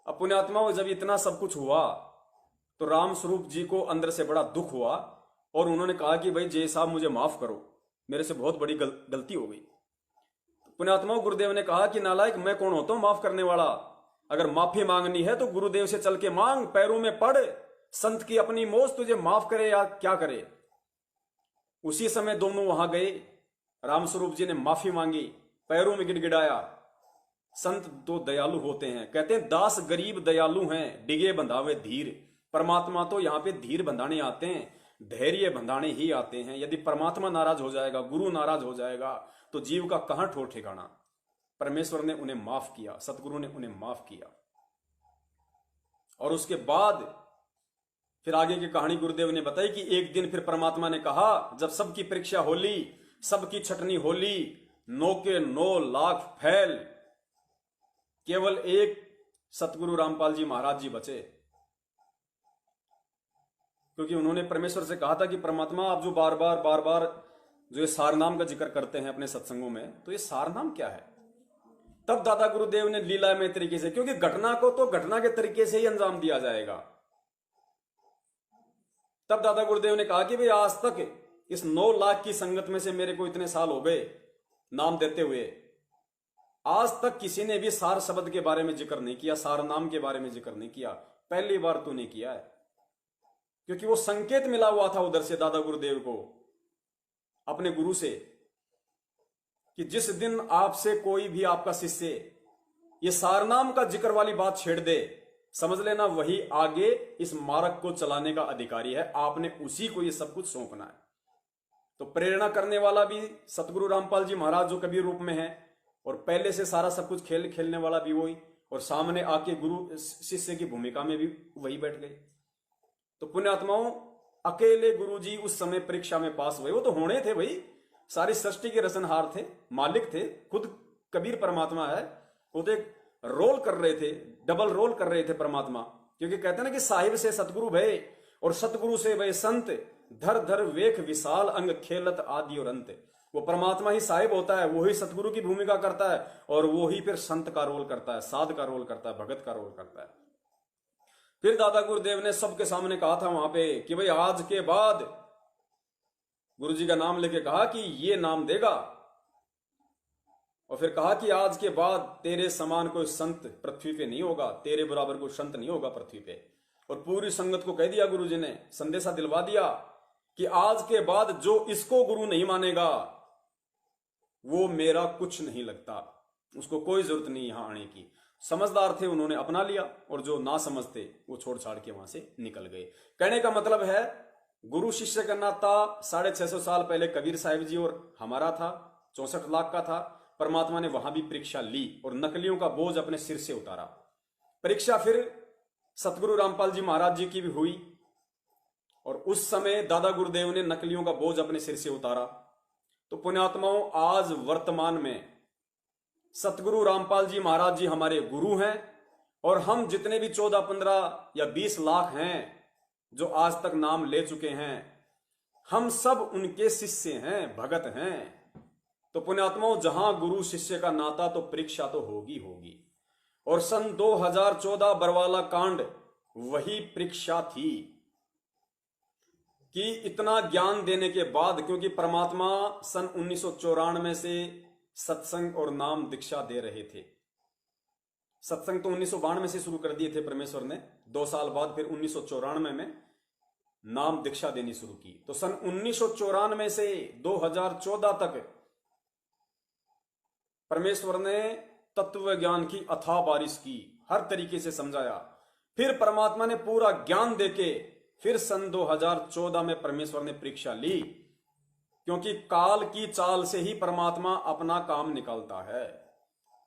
अब पुण्यात्माओं, जब इतना सब कुछ हुआ तो राम स्वरूप जी को अंदर से बड़ा दुख हुआ और उन्होंने कहा कि भाई जय साहब मुझे माफ करो, मेरे से बहुत बड़ी गलती हो गई। पुण्यात्माओं, गुरुदेव ने कहा कि नालायक मैं कौन होता हूं माफ करने वाला? अगर माफी मांगनी है तो गुरुदेव से चल के मांग, पैरों में पड़, संत की अपनी मौज तुझे माफ करे या क्या करे। उसी समय दोनों वहां गए, रामस्वरूप जी ने माफी मांगी, पैरों में गिड़गिड़ाया। संत तो दयालु होते हैं, कहते हैं दास गरीब दयालु हैं, डिगे बंधावे धीर। परमात्मा तो यहां पे धीर बंधाने आते हैं, धैर्य बंधाने ही आते हैं। यदि परमात्मा नाराज हो जाएगा, गुरु नाराज हो जाएगा तो जीव का कहां ठोर ठिकाना। परमेश्वर ने उन्हें माफ किया, सतगुरु ने उन्हें माफ किया। और उसके बाद फिर आगे की कहानी गुरुदेव ने बताई कि एक दिन फिर परमात्मा ने कहा, जब सबकी परीक्षा होली, सबकी छटनी होली, 9 के 9 लाख फैल, केवल एक सतगुरु रामपाल जी महाराज जी बचे। क्योंकि उन्होंने परमेश्वर से कहा था कि परमात्मा आप जो बार बार जो ये सारनाम का जिक्र करते हैं अपने सत्संगों में, तो ये सारनाम क्या है? तब दादा गुरुदेव ने लीलामय तरीके से, क्योंकि घटना को तो घटना के तरीके से ही अंजाम दिया जाएगा, तब दादा गुरुदेव ने कहा कि भाई आज तक इस 9 लाख की संगत में से मेरे को इतने साल हो गए नाम देते हुए, आज तक किसी ने भी सार शब्द के बारे में जिक्र नहीं किया, सार नाम के बारे में जिक्र नहीं किया। पहली बार तूने किया है। क्योंकि वो संकेत मिला हुआ था उधर से दादा गुरुदेव को, अपने गुरु से, कि जिस दिन आपसे कोई भी आपका शिष्य ये सारनाम का जिक्र वाली बात छेड़ दे, समझ लेना वही आगे इस मार्ग को चलाने का अधिकारी है, आपने उसी को ये सब कुछ सौंपना है। तो प्रेरणा करने वाला भी सतगुरु रामपाल जी महाराज जो कबीर रूप में है, और पहले से सारा सब कुछ खेल खेलने वाला भी वही, और सामने आके गुरु शिष्य की भूमिका में भी वही बैठ गए। तो पुण्यात्माओं, अकेले गुरु जी उस समय परीक्षा में पास हुए। वो तो होने थे भाई, सारी सृष्टि के रचनहार थे, मालिक थे, खुद कबीर परमात्मा है। वो तो एक रोल कर रहे थे, डबल रोल कर रहे थे परमात्मा। क्योंकि कहते हैं ना कि साहिब से सतगुरु भय और सतगुरु से भय संत, धर धर वेख विशाल अंग खेलत आदि और अंत। वो परमात्मा ही साहिब होता है, वो ही सतगुरु की भूमिका करता है, और वो ही फिर संत का रोल करता है, साध का रोल करता है, भगत का रोल करता है। फिर दादा गुरुदेव ने सबके सामने कहा था वहां पे कि भाई आज के बाद, गुरु जी का नाम लेके कहा कि ये नाम देगा, और फिर कहा कि आज के बाद तेरे समान कोई संत पृथ्वी पे नहीं होगा, तेरे बराबर कोई संत नहीं होगा पृथ्वी पे। और पूरी संगत को कह दिया गुरु जी ने, संदेशा दिलवा दिया कि आज के बाद जो इसको गुरु नहीं मानेगा वो मेरा कुछ नहीं लगता, उसको कोई जरूरत नहीं यहां आने की। समझदार थे, उन्होंने अपना लिया, और जो ना समझते वो छोड़ छाड़ के वहां से निकल गए। कहने का मतलब है, गुरु शिष्य का नाता 650 साल पहले कबीर साहिब जी और हमारा था, 64 लाख का था। परमात्मा ने वहां भी परीक्षा ली और नकलियों का बोझ अपने सिर से उतारा। परीक्षा फिर सतगुरु रामपाल जी महाराज जी की भी हुई, और उस समय दादा गुरुदेव ने नकलियों का बोझ अपने सिर से उतारा। तो पुण्यात्माओं, आज वर्तमान में सतगुरु रामपाल जी महाराज जी हमारे गुरु हैं, और हम जितने भी 14, 15 या 20 लाख हैं जो आज तक नाम ले चुके हैं, हम सब उनके शिष्य हैं, भगत हैं। तो पुण्यात्माओं, जहां गुरु शिष्य का नाता, तो परीक्षा तो होगी होगी। और सन 2014 बरवाला कांड वही परीक्षा थी कि इतना ज्ञान देने के बाद, क्योंकि परमात्मा सन 1994 से सत्संग और नाम दीक्षा दे रहे थे। सत्संग तो 1992 से शुरू कर दिए थे परमेश्वर ने, 2 साल बाद फिर 1994 में नाम दीक्षा देनी शुरू की। तो सन 1994 से 2014 तक परमेश्वर ने तत्व ज्ञान की अथाह बारिश की, हर तरीके से समझाया। फिर परमात्मा ने पूरा ज्ञान देके फिर सन 2014 में परमेश्वर ने परीक्षा ली, क्योंकि काल की चाल से ही परमात्मा अपना काम निकालता है।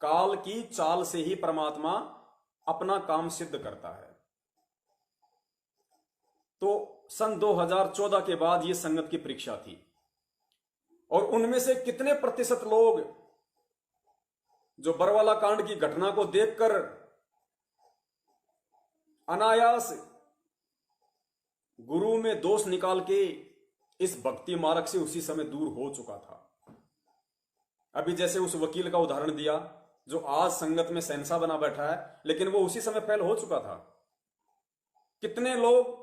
काल की चाल से ही परमात्मा अपना काम सिद्ध करता है। तो सन 2014 के बाद यह संगत की परीक्षा थी, और उनमें से कितने प्रतिशत लोग जो बरवाला कांड की घटना को देखकर अनायास गुरु में दोष निकाल के इस भक्ति मार्ग से उसी समय दूर हो चुका था। अभी जैसे उस वकील का उदाहरण दिया जो आज संगत में शहंशाह बना बैठा है, लेकिन वो उसी समय फेल हो चुका था। कितने लोग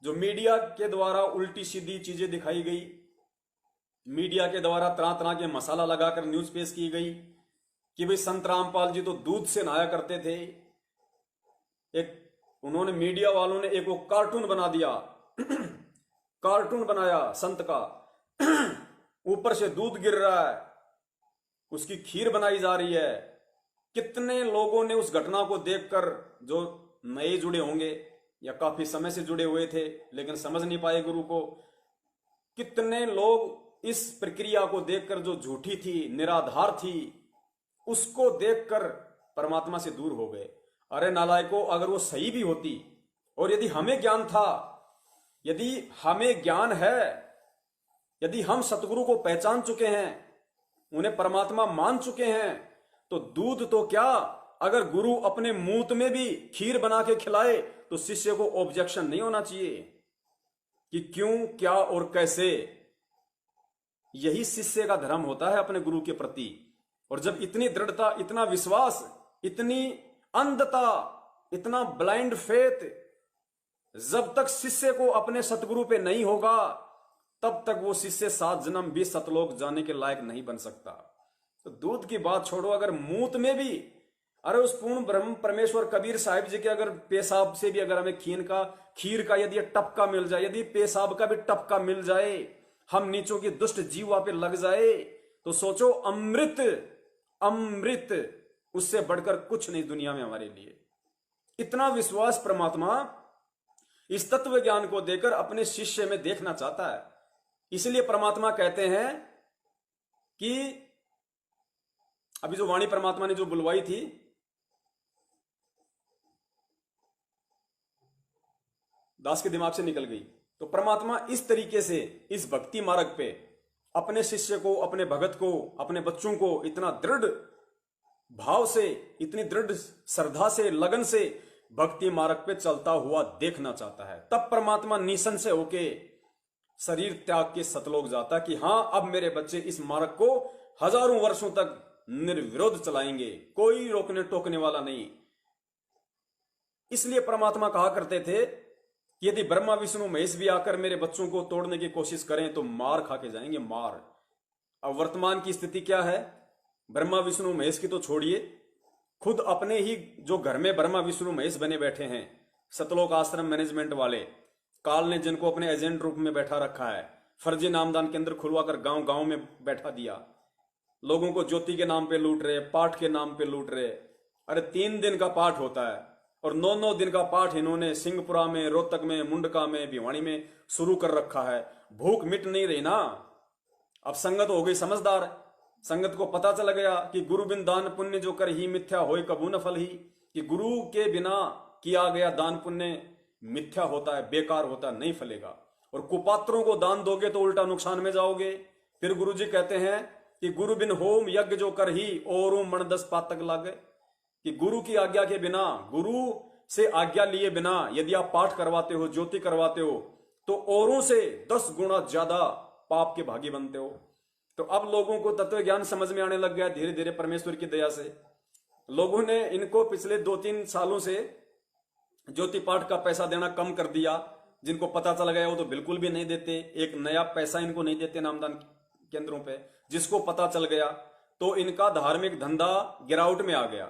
जो मीडिया के द्वारा उल्टी सीधी चीजें दिखाई गई, मीडिया के द्वारा तरह तरह के मसाला लगाकर न्यूज पेश की गई कि भाई संत रामपाल जी तो दूध से नहाया करते थे। एक उन्होंने मीडिया वालों ने एक वो कार्टून बना दिया कार्टून बनाया संत का ऊपर से दूध गिर रहा है, उसकी खीर बनाई जा रही है। कितने लोगों ने उस घटना को देखकर, जो नए जुड़े होंगे या काफी समय से जुड़े हुए थे लेकिन समझ नहीं पाए गुरु को, कितने लोग इस प्रक्रिया को देखकर जो झूठी थी, निराधार थी, उसको देखकर परमात्मा से दूर हो गए। अरे नालायकों, अगर वो सही भी होती और यदि हमें ज्ञान था, यदि हमें ज्ञान है, यदि हम सतगुरु को पहचान चुके हैं, उन्हें परमात्मा मान चुके हैं, तो दूध तो क्या, अगर गुरु अपने मूत में भी खीर बना के खिलाए तो शिष्य को ऑब्जेक्शन नहीं होना चाहिए कि क्यों, क्या और कैसे। यही शिष्य का धर्म होता है अपने गुरु के प्रति। और जब इतनी दृढ़ता, इतना विश्वास, इतनी अंधता, इतना ब्लाइंड फेथ जब तक शिष्य को अपने सतगुरु पे नहीं होगा, तब तक वो शिष्य 7 जन्म 20 सतलोक जाने के लायक नहीं बन सकता। तो दूध की बात छोड़ो, अगर मूत में भी, अरे उस पूर्ण ब्रह्म परमेश्वर कबीर साहिब जी के अगर पेशाब से भी अगर हमें खीर का यदि टपका मिल जाए, यदि पेशाब का भी टपका मिल जाए, हम नीचों की दुष्ट जीवा पे लग जाए, तो सोचो अमृत, अमृत उससे बढ़कर कुछ नहीं दुनिया में हमारे लिए। इतना विश्वास परमात्मा इस तत्व ज्ञान को देकर अपने शिष्य में देखना चाहता है। इसलिए परमात्मा कहते हैं कि अभी जो वाणी परमात्मा ने जो बुलवाई थी, दास के दिमाग से निकल गई, तो परमात्मा इस तरीके से इस भक्ति मार्ग पे अपने शिष्य को, अपने भगत को, अपने बच्चों को इतना दृढ़ भाव से, इतनी दृढ़ श्रद्धा से, लगन से भक्ति मार्ग पे चलता हुआ देखना चाहता है। तब परमात्मा निसंशय होके शरीर त्याग के सतलोक जाता कि हां, अब मेरे बच्चे इस मार्ग को हजारों वर्षों तक निर्विरोध चलाएंगे, कोई रोकने टोकने वाला नहीं। इसलिए परमात्मा कहा करते थे कि यदि ब्रह्मा विष्णु महेश भी आकर मेरे बच्चों को तोड़ने की कोशिश करें तो मार खा के जाएंगे, मार। अब वर्तमान की स्थिति क्या है? ब्रह्मा विष्णु महेश की तो छोड़िए, खुद अपने ही जो घर में ब्रह्मा विष्णु महेश बने बैठे हैं, सतलोक आश्रम मैनेजमेंट वाले, काल ने जिनको अपने एजेंट रूप में बैठा रखा है, फर्जी नामदान केंद्र खुलवाकर गांव गांव में बैठा दिया, लोगों को ज्योति के नाम पे लूट रहे, पाठ के नाम पे लूट रहे। अरे 3 दिन का पाठ होता है और 9-9 दिन का पाठ इन्होंने सिंहपुरा में, रोहतक में, मुंडका में, भिवानी में शुरू कर रखा है। भूख मिट नहीं रही ना। अब संगत हो गई समझदार, संगत को पता चल गया कि गुरु बिन दान पुण्य जो कर ही मिथ्या होए कबू न फल ही, कि गुरु के बिना किया गया दान पुण्य मिथ्या होता है, बेकार होता है, नहीं फलेगा। और कुपात्रों को दान दोगे तो उल्टा नुकसान में जाओगे। फिर गुरु जी कहते हैं कि गुरु बिन होम यज्ञ जो कर ही और मन 10 पातक लागे, कि गुरु की आज्ञा के बिना, गुरु से आज्ञा लिए बिना यदि आप पाठ करवाते हो, ज्योति करवाते हो, तो औरों से 10 गुना ज्यादा पाप के भागी बनते हो। तो अब लोगों को तत्व ज्ञान समझ में आने लग गया धीरे धीरे परमेश्वर की दया से। लोगों ने इनको पिछले 2-3 सालों से ज्योति पाठ का पैसा देना कम कर दिया। जिनको पता चल गया वो तो बिल्कुल भी नहीं देते, एक नया पैसा इनको नहीं देते नामदान केंद्रों पे। जिसको पता चल गया तो इनका धार्मिक धंधा गिरावट में आ गया।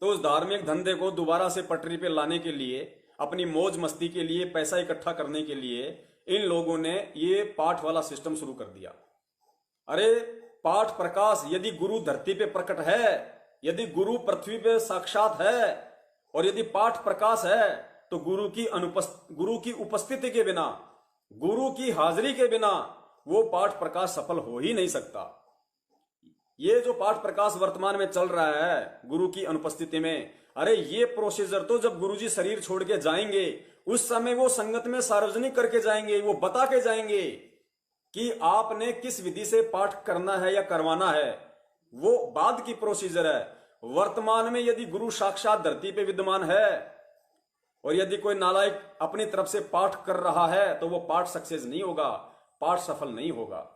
तो उस धार्मिक धंधे को दोबारा से पटरी पे लाने के लिए, अपनी मौज मस्ती के लिए, पैसा इकट्ठा करने के लिए इन लोगों ने ये पाठ वाला सिस्टम शुरू कर दिया। अरे पाठ प्रकाश, यदि गुरु धरती पे प्रकट है, यदि गुरु पृथ्वी पे साक्षात है और यदि पाठ प्रकाश है, तो गुरु की उपस्थिति के बिना, गुरु की हाजिरी के बिना वो पाठ प्रकाश सफल हो ही नहीं सकता। ये जो पाठ प्रकाश वर्तमान में चल रहा है गुरु की अनुपस्थिति में, अरे ये प्रोसीजर तो जब गुरुजी शरीर छोड़ के जाएंगे उस समय वो संगत में सार्वजनिक करके जाएंगे, वो बता के जाएंगे कि आपने किस विधि से पाठ करना है या करवाना है। वो बाद की प्रोसीजर है। वर्तमान में यदि गुरु साक्षात धरती पे विद्यमान है और यदि कोई नालायक अपनी तरफ से पाठ कर रहा है तो वो पाठ सक्सेस नहीं होगा, पाठ सफल नहीं होगा।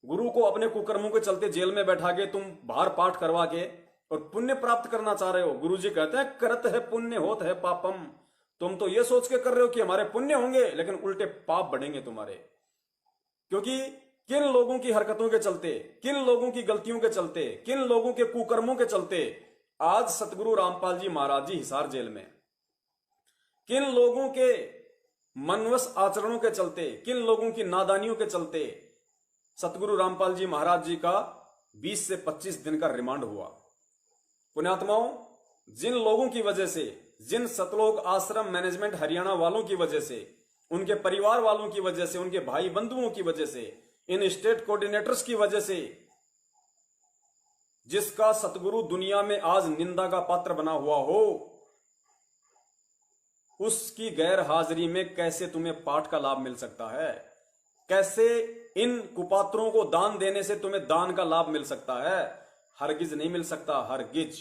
गुरु को अपने कुकर्मों के चलते जेल में बैठा के तुम बाहर पाठ करवा के और पुण्य प्राप्त करना चाह रहे हो। गुरु जी कहते हैं करत है पुण्य होत है पापम। तुम तो ये सोच के कर रहे हो कि हमारे पुण्य होंगे, लेकिन उल्टे पाप बढ़ेंगे तुम्हारे। क्योंकि किन लोगों की हरकतों के चलते, किन लोगों की गलतियों के चलते, किन लोगों के कुकर्मों के चलते आज सतगुरु रामपाल जी महाराज जी हिसार जेल में, किन लोगों के मनवश आचरणों के चलते, किन लोगों की नादानियों के चलते सतगुरु रामपाल जी महाराज जी का 20 से 25 दिन का रिमांड हुआ। पुण्यात्माओं, जिन लोगों की वजह से, जिन सतलोक आश्रम मैनेजमेंट हरियाणा वालों की वजह से, उनके परिवार वालों की वजह से, उनके भाई बंधुओं की वजह से, इन स्टेट कोऑर्डिनेटर्स की वजह से, जिसका सतगुरु दुनिया में आज निंदा का पात्र बना हुआ हो, उसकी गैर हाजिरी में कैसे तुम्हें पाठ का लाभ मिल सकता है? कैसे इन कुपात्रों को दान देने से तुम्हें दान का लाभ मिल सकता है? हरगिज नहीं मिल सकता, हरगिज।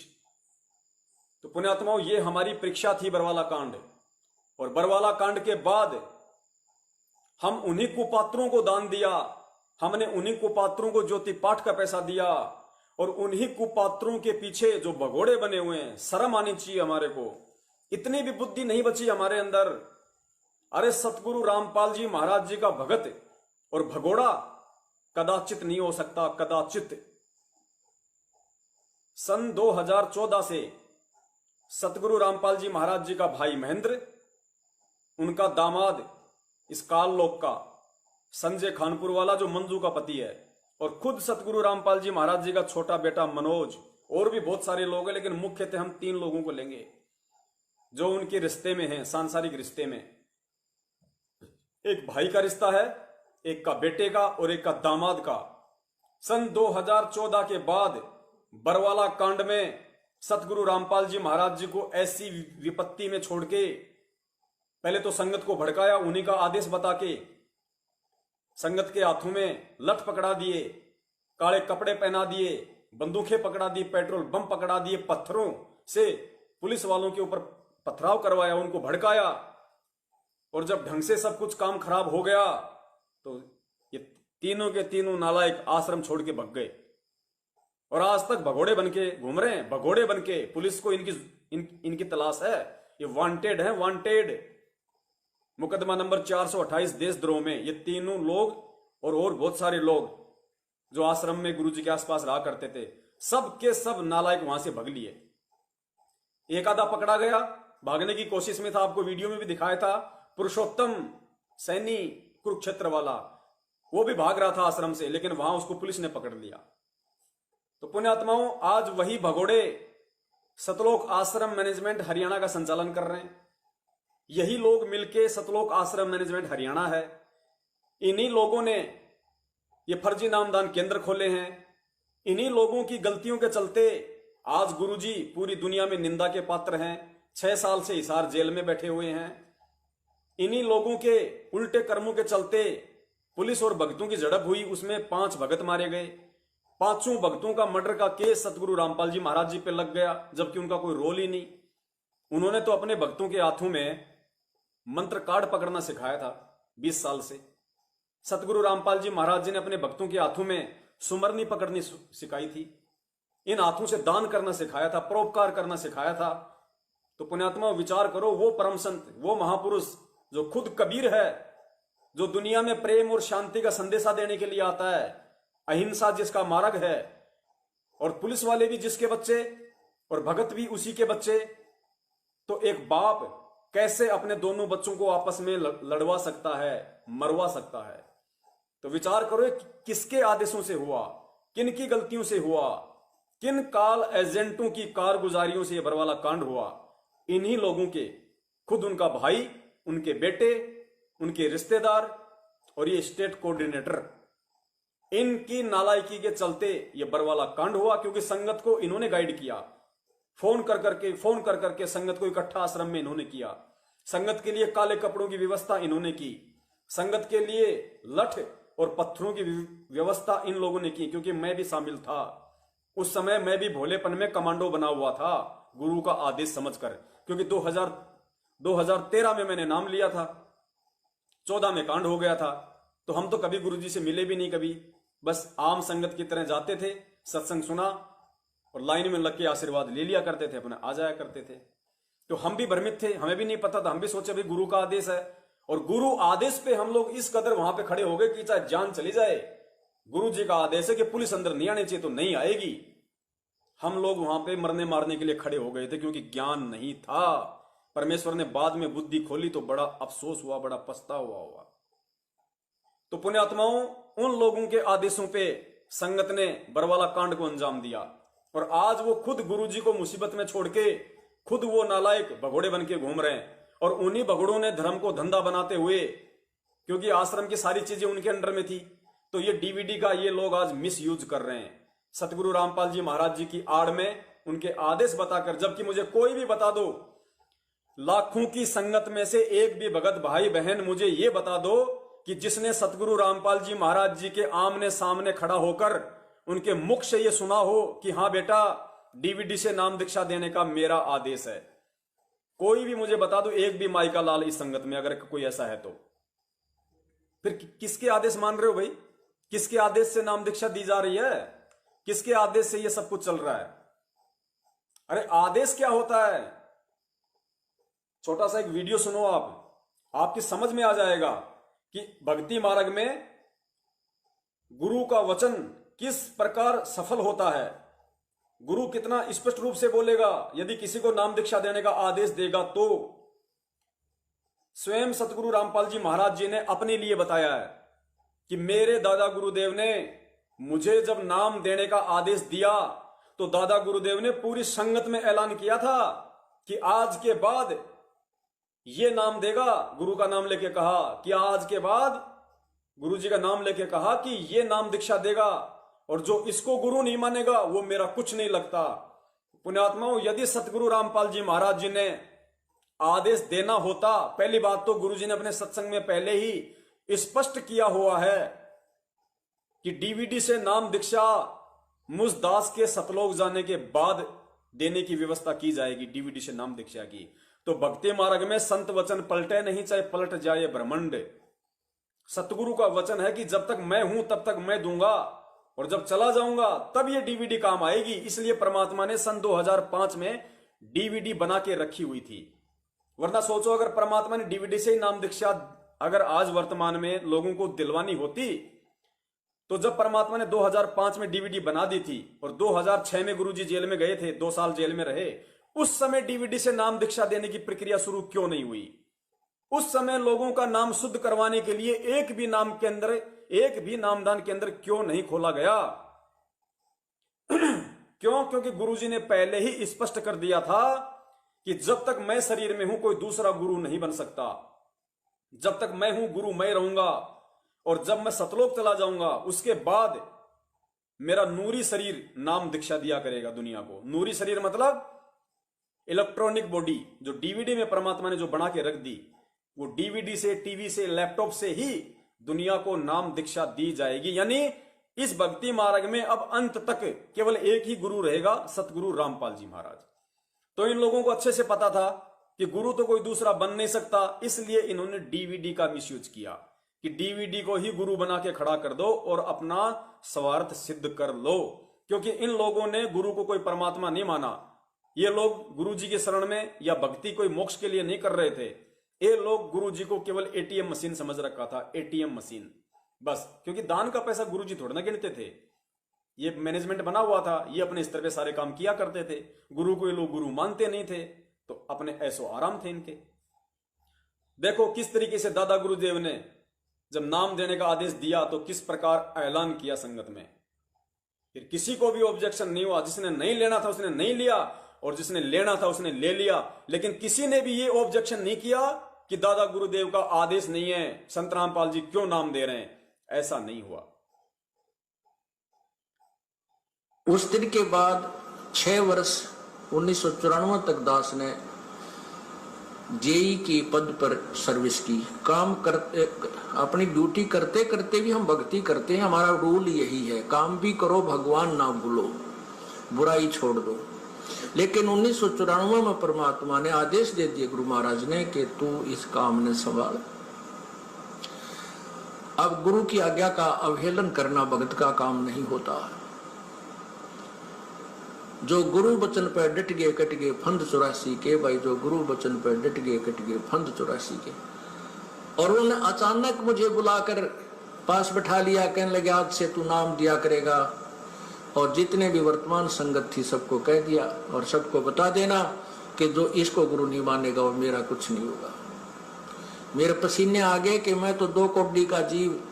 तो पुण्यात्माओं, ये हमारी परीक्षा थी बरवाला कांड। और बरवाला कांड के बाद हम उन्हीं कुपात्रों को दान दिया, हमने उन्हीं कुपात्रों को ज्योति पाठ का पैसा दिया, और उन्हीं कुपात्रों के पीछे जो भगोड़े बने हुए हैं, शर्म आनी चाहिए हमारे को। इतनी भी बुद्धि नहीं बची हमारे अंदर। अरे सतगुरु रामपाल जी महाराज जी का भगत और भगोड़ा कदाचित नहीं हो सकता, कदाचित। सन 2014 से सतगुरु रामपाल जी महाराज जी का भाई महेंद्र, उनका दामाद इस काल लोक का संजय खानपुर वाला जो मंजू का पति है, और खुद सतगुरु रामपाल जी महाराज जी का छोटा बेटा मनोज, और भी बहुत सारे लोग हैं, लेकिन मुख्यतः हम 3 लोगों को लेंगे जो उनके रिश्ते में हैं, सांसारिक रिश्ते में। एक भाई का रिश्ता है, एक का बेटे का और एक का दामाद का। सन 2014 के बाद बरवाला कांड में सतगुरु रामपाल जी महाराज जी को ऐसी विपत्ति में छोड़ के पहले तो संगत को भड़काया, उन्हीं का आदेश बता के संगत के हाथों में लठ पकड़ा दिए, काले कपड़े पहना दिए, बंदूकें पकड़ा दी, पेट्रोल बम पकड़ा दिए, पत्थरों से पुलिस वालों के ऊपर पथराव करवाया, उनको भड़काया। और जब ढंग से सब कुछ काम खराब हो गया तो ये तीनों के तीनों नालायक आश्रम छोड़ के भग गए, और आज तक भगोड़े बनके घूम रहे हैं। भगोड़े बनके पुलिस को इनकी तलाश है, ये वांटेड है, वांटेड। मुकदमा नंबर 428 देशद्रोह में ये तीनों लोग और बहुत सारे लोग जो आश्रम में गुरुजी के आसपास रहा करते थे, सब के सब नालायक वहां से भग लिए। एक आधा पकड़ा गया, भागने की कोशिश में था, आपको वीडियो में भी दिखाया था, पुरुषोत्तम सैनी कुरुक्षेत्र वाला, वो भी भाग रहा था आश्रम से, लेकिन वहां उसको पुलिस ने पकड़ लिया। तो पुण्यात्माओं, आज वही भगोड़े सतलोक आश्रम मैनेजमेंट हरियाणा का संचालन कर रहे हैं। यही लोग मिलके सतलोक आश्रम मैनेजमेंट हरियाणा है। इन्हीं लोगों ने ये फर्जी नामदान केंद्र खोले हैं। इन्हीं लोगों की गलतियों के चलते आज गुरुजी पूरी दुनिया में निंदा के पात्र हैं। 6 साल से हिसार जेल में बैठे हुए हैं। इन्हीं लोगों के उल्टे कर्मों के चलते पुलिस और भक्तों की झड़प हुई, उसमें 5 भगत मारे गए। 5 भक्तों का मर्डर का केस सतगुरु रामपाल जी महाराज जी पे लग गया, जबकि उनका कोई रोल ही नहीं। उन्होंने तो अपने भक्तों के हाथों में मंत्र कार्ड पकड़ना सिखाया था 20 साल से। सतगुरु रामपाल जी महाराज जी ने अपने भक्तों के हाथों में सुमरनी पकड़नी सिखाई थी, इन हाथों से दान करना सिखाया था, परोपकार करना सिखाया था। तो पुण्यात्मा विचार करो, वो परम संत, वो महापुरुष जो खुद कबीर है, जो दुनिया में प्रेम और शांति का संदेशा देने के लिए आता है, अहिंसा जिसका मार्ग है, और पुलिस वाले भी जिसके बच्चे और भगत भी उसी के बच्चे, तो एक बाप कैसे अपने दोनों बच्चों को आपस में लड़वा सकता है, मरवा सकता है? तो विचार करो किसके आदेशों से हुआ, किन की गलतियों से हुआ, किन काल एजेंटों की कारगुजारियों से यह बरवाला कांड हुआ। इन्हीं लोगों के, खुद उनका भाई, उनके बेटे, उनके रिश्तेदार और ये स्टेट कोऑर्डिनेटर, इनकी नालायकी के चलते ये बरवाला कांड हुआ। क्योंकि संगत को इन्होंने गाइड किया, फोन कर करके संगत को इकट्ठा आश्रम में इन्होंने किया। संगत के लिए काले कपड़ों की व्यवस्था इन्होंने की, संगत के लिए लठ और पत्थरों की व्यवस्था इन लोगों ने की। क्योंकि मैं भी शामिल था उस समय, मैं भी भोलेपन में कमांडो बना हुआ था, गुरु का आदेश समझकर। क्योंकि 2013 में मैंने नाम लिया था, 14 में कांड हो गया था। तो हम तो कभी गुरुजी से मिले भी नहीं, कभी बस आम संगत की तरह जाते थे, सत्संग सुना और लाइन में लग के आशीर्वाद ले लिया करते थे, अपने आ जाया करते थे। तो हम भी भ्रमित थे, हमें भी नहीं पता था, हम भी सोचे भाई गुरु का आदेश है। और गुरु आदेश पे हम लोग इस कदर वहां पे खड़े हो गए कि चाहे जान चली जाए, गुरु जी का आदेश है कि पुलिस अंदर नहीं आनी चाहिए तो नहीं आएगी। हम लोग वहां पे मरने मारने के लिए खड़े हो गए थे, क्योंकि ज्ञान नहीं था। परमेश्वर ने बाद में बुद्धि खोली तो बड़ा अफसोस हुआ, बड़ा पछतावा हुआ। तो पुण्यात्माओं, उन लोगों के आदेशों पे संगत ने बरवाला कांड को अंजाम दिया, और आज वो खुद गुरुजी को मुसीबत में छोड़ के खुद वो नालायक भगोड़े बन के घूम रहे हैं। और उन्हीं भगोड़ों ने धर्म को धंधा बनाते हुए, क्योंकि आश्रम की सारी चीजें उनके अंडर में थी, तो ये डीवीडी का ये लोग आज मिस यूज कर रहे हैं सतगुरु रामपाल जी महाराज जी की आड़ में, उनके आदेश बताकर। जबकि मुझे कोई भी बता दो, लाखों की संगत में से एक भी भगत भाई बहन मुझे ये बता दो कि जिसने सतगुरु रामपाल जी महाराज जी के आमने सामने खड़ा होकर उनके मुख से ये सुना हो कि हाँ बेटा, डीवीडी से नाम दीक्षा देने का मेरा आदेश है। कोई भी मुझे बता दो, एक भी माई का लाल इस संगत में अगर कोई ऐसा है तो फिर किसके आदेश मान रहे हो भाई? किसके आदेश से नाम दीक्षा दी जा रही है? किसके आदेश से ये सब कुछ चल रहा है? अरे आदेश क्या होता है? छोटा सा एक वीडियो सुनो आप, आपकी समझ में आ जाएगा कि भक्ति मार्ग में गुरु का वचन किस प्रकार सफल होता है। गुरु कितना स्पष्ट रूप से बोलेगा यदि किसी को नाम दीक्षा देने का आदेश देगा तो। स्वयं सतगुरु रामपाल जी महाराज जी ने अपने लिए बताया है कि मेरे दादा गुरुदेव ने मुझे जब नाम देने का आदेश दिया तो दादा गुरुदेव ने पूरी संगत में ऐलान किया था कि आज के बाद ये नाम देगा। गुरु का नाम लेके कहा कि आज के बाद, गुरु जी का नाम लेके कहा कि ये नाम दीक्षा देगा, और जो इसको गुरु नहीं मानेगा वो मेरा कुछ नहीं लगता। पुण्यात्माओं, यदि सतगुरु रामपाल जी महाराज जी ने आदेश देना होता, पहली बात तो गुरु जी ने अपने सत्संग में पहले ही स्पष्ट किया हुआ है कि डीवीडी से नाम दीक्षा मुझ दास के सतलोक जाने के बाद देने की व्यवस्था की जाएगी, डीवीडी से नाम दीक्षा की। तो भक्ति मार्ग में संत वचन पलटे नहीं, चाहे पलट जाए ब्रह्मांड। सतगुरु का वचन है कि जब तक मैं हूं तब तक मैं दूंगा, और जब चला जाऊंगा तब ये डीवीडी काम आएगी। इसलिए परमात्मा ने सन 2005 में डीवीडी बना के रखी हुई थी। वरना सोचो, अगर परमात्मा ने डीवीडी से ही नाम दीक्षा अगर आज वर्तमान में लोगों को दिलवानी होती, तो जब परमात्मा ने 2005 में डीवीडी बना दी थी और 2006 में गुरुजी जेल में गए थे, 2 साल जेल में रहे, उस समय डीवीडी से नाम दीक्षा देने की प्रक्रिया शुरू क्यों नहीं हुई? उस समय लोगों का नाम शुद्ध करवाने के लिए एक भी नाम के अंदर, एक भी नामदान के अंदर क्यों नहीं खोला गया? क्यों? क्योंकि गुरुजी ने पहले ही स्पष्ट कर दिया था कि जब तक मैं शरीर में हूं कोई दूसरा गुरु नहीं बन सकता। जब तक मैं हूं गुरु मैं रहूंगा, और जब मैं सतलोक चला जाऊंगा उसके बाद मेरा नूरी शरीर नाम दीक्षा दिया करेगा दुनिया को। नूरी शरीर मतलब इलेक्ट्रॉनिक बॉडी, जो डीवीडी में परमात्मा ने जो बना के रख दी, वो डीवीडी से, टीवी से, लैपटॉप से ही दुनिया को नाम दीक्षा दी जाएगी। यानी इस भक्ति मार्ग में अब अंत तक केवल एक ही गुरु रहेगा, सतगुरु रामपाल जी महाराज। तो इन लोगों को अच्छे से पता था कि गुरु तो कोई दूसरा बन नहीं सकता, इसलिए इन्होंने डीवीडी का मिसयूज किया कि डीवीडी को ही गुरु बना के खड़ा कर दो और अपना स्वार्थ सिद्ध कर लो। क्योंकि इन लोगों ने गुरु को कोई परमात्मा नहीं माना। ये लोग गुरु जी के शरण में या भक्ति कोई मोक्ष के लिए नहीं कर रहे थे। ये लोग गुरु जी को केवल एटीएम मशीन समझ रखा था, एटीएम मशीन बस। क्योंकि दान का पैसा गुरु जी थोड़ा ना गिनते थे, ये मैनेजमेंट बना हुआ था, ये अपने स्तर पे सारे काम किया करते थे। गुरु को ये लोग गुरु मानते नहीं थे, तो अपने ऐसो आराम थे इनके। देखो किस तरीके से दादा गुरुदेव ने जब नाम देने का आदेश दिया तो किस प्रकार ऐलान किया संगत में। फिर किसी को भी ऑब्जेक्शन नहीं हुआ। जिसने नहीं लेना था उसने नहीं लिया, और जिसने लेना था उसने ले लिया। लेकिन किसी ने भी ये ऑब्जेक्शन नहीं किया कि दादा गुरुदेव का आदेश नहीं है, संत रामपाल जी क्यों नाम दे रहे हैं। ऐसा नहीं हुआ। उस दिन के बाद 6 वर्ष 1994 तक दास ने जेई के पद पर सर्विस की। काम करते, अपनी ड्यूटी करते करते भी हम भक्ति करते हैं। हमारा रूल यही है, काम भी करो भगवान ना भूलो, बुराई छोड़ दो। लेकिन 1994 में परमात्मा ने आदेश दे दिए गुरु महाराज ने कि तू इस काम ने संभाल। अब गुरु की आज्ञा का अवहेलन करना भगत का काम नहीं होता। जो गुरु वचन पर डट गए कट गए फंद 84 के। भाई जो गुरु वचन पर डट गए कट गए फंद 84 के। और उन्होंने अचानक मुझे बुलाकर पास बैठा लिया, कहने लगे आज से तू नाम दिया करेगा। और जितने भी वर्तमान संगत थी सबको कह दिया और सबको बता देना कि जो इसको गुरु नहीं मानेगा वो मेरा कुछ नहीं होगा। मेरे पसीने आ गए कि मैं तो 2 कौड़ी का जीव,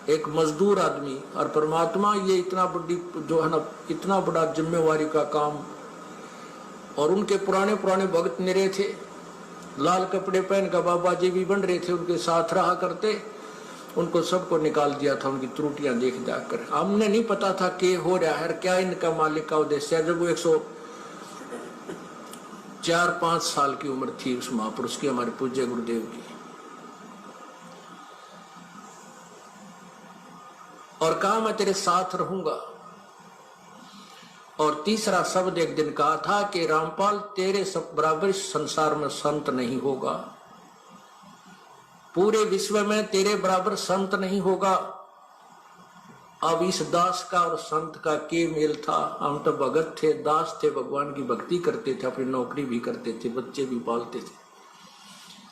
एक मजदूर आदमी, और परमात्मा ये इतना बड़ी जो है ना, इतना बड़ा जिम्मेवारी का काम। और उनके पुराने पुराने भक्त मेरे थे, लाल कपड़े पहन कर बाबा जी भी बन रहे थे, उनके साथ रहा करते। उनको सबको निकाल दिया था उनकी त्रुटियां देख जाकर। हमने नहीं पता था कि हो रहा है क्या इनका मालिक का उद्देश्य है। जब वो 104-5 साल की उम्र थी उस महापुरुष की, हमारे पूज्य गुरुदेव की। और कहा मैं तेरे साथ रहूंगा। और तीसरा शब्द एक दिन कहा था कि रामपाल तेरे सब बराबर संसार में संत नहीं होगा, पूरे विश्व में तेरे बराबर संत नहीं होगा। अब इस दास का और संत का के मेल था। हम तो भगत थे, दास थे, भगवान की भक्ति करते थे, अपनी नौकरी भी करते थे, बच्चे भी पालते थे।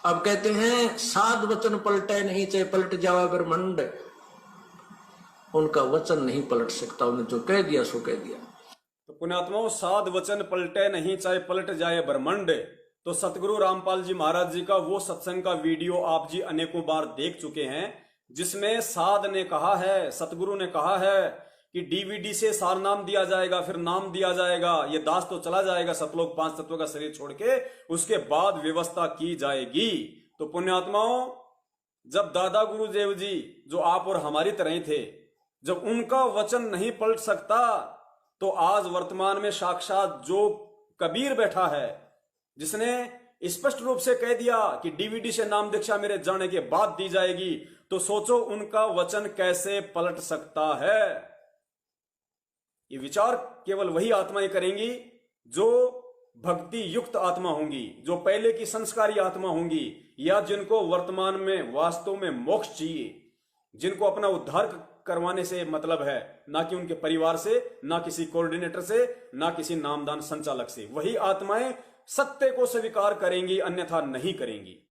अब कहते हैं साध वचन पलटे नहीं, चाहे पलट जावा ब्रह्मंड। उनका वचन नहीं पलट सकता, उन्हें जो कह दिया सो कह दिया। तो पुण्यात्माओं, साध वचन पलटे नहीं चाहे पलट जाए ब्रह्मांड। तो सतगुरु रामपाल जी महाराज जी का वो सत्संग का वीडियो आप जी अनेकों बार देख चुके हैं, जिसमें साध ने कहा है, सतगुरु ने कहा है कि डीवीडी से सार नाम दिया जाएगा, फिर नाम दिया जाएगा, ये दास तो चला जाएगा सतलोक 5 तत्वों का शरीर छोड़ के, उसके बाद व्यवस्था की जाएगी। तो पुण्यात्माओं, जब दादा गुरुदेव जी जो आप और हमारी तरह ही थे, जब उनका वचन नहीं पलट सकता, तो आज वर्तमान में साक्षात जो कबीर बैठा है, जिसने स्पष्ट रूप से कह दिया कि डीवीडी से नाम दीक्षा मेरे जाने के बाद दी जाएगी, तो सोचो उनका वचन कैसे पलट सकता है। ये विचार केवल वही आत्माएं करेंगी जो भक्ति युक्त आत्मा होंगी, जो पहले की संस्कारी आत्मा होंगी, या जिनको वर्तमान में वास्तव में मोक्ष चाहिए, जिनको अपना उद्धार करवाने से मतलब है, ना कि उनके परिवार से, ना किसी कोऑर्डिनेटर से, ना किसी नामदान संचालक से। वही आत्माएं सत्य को स्वीकार करेंगी, अन्यथा नहीं करेंगी।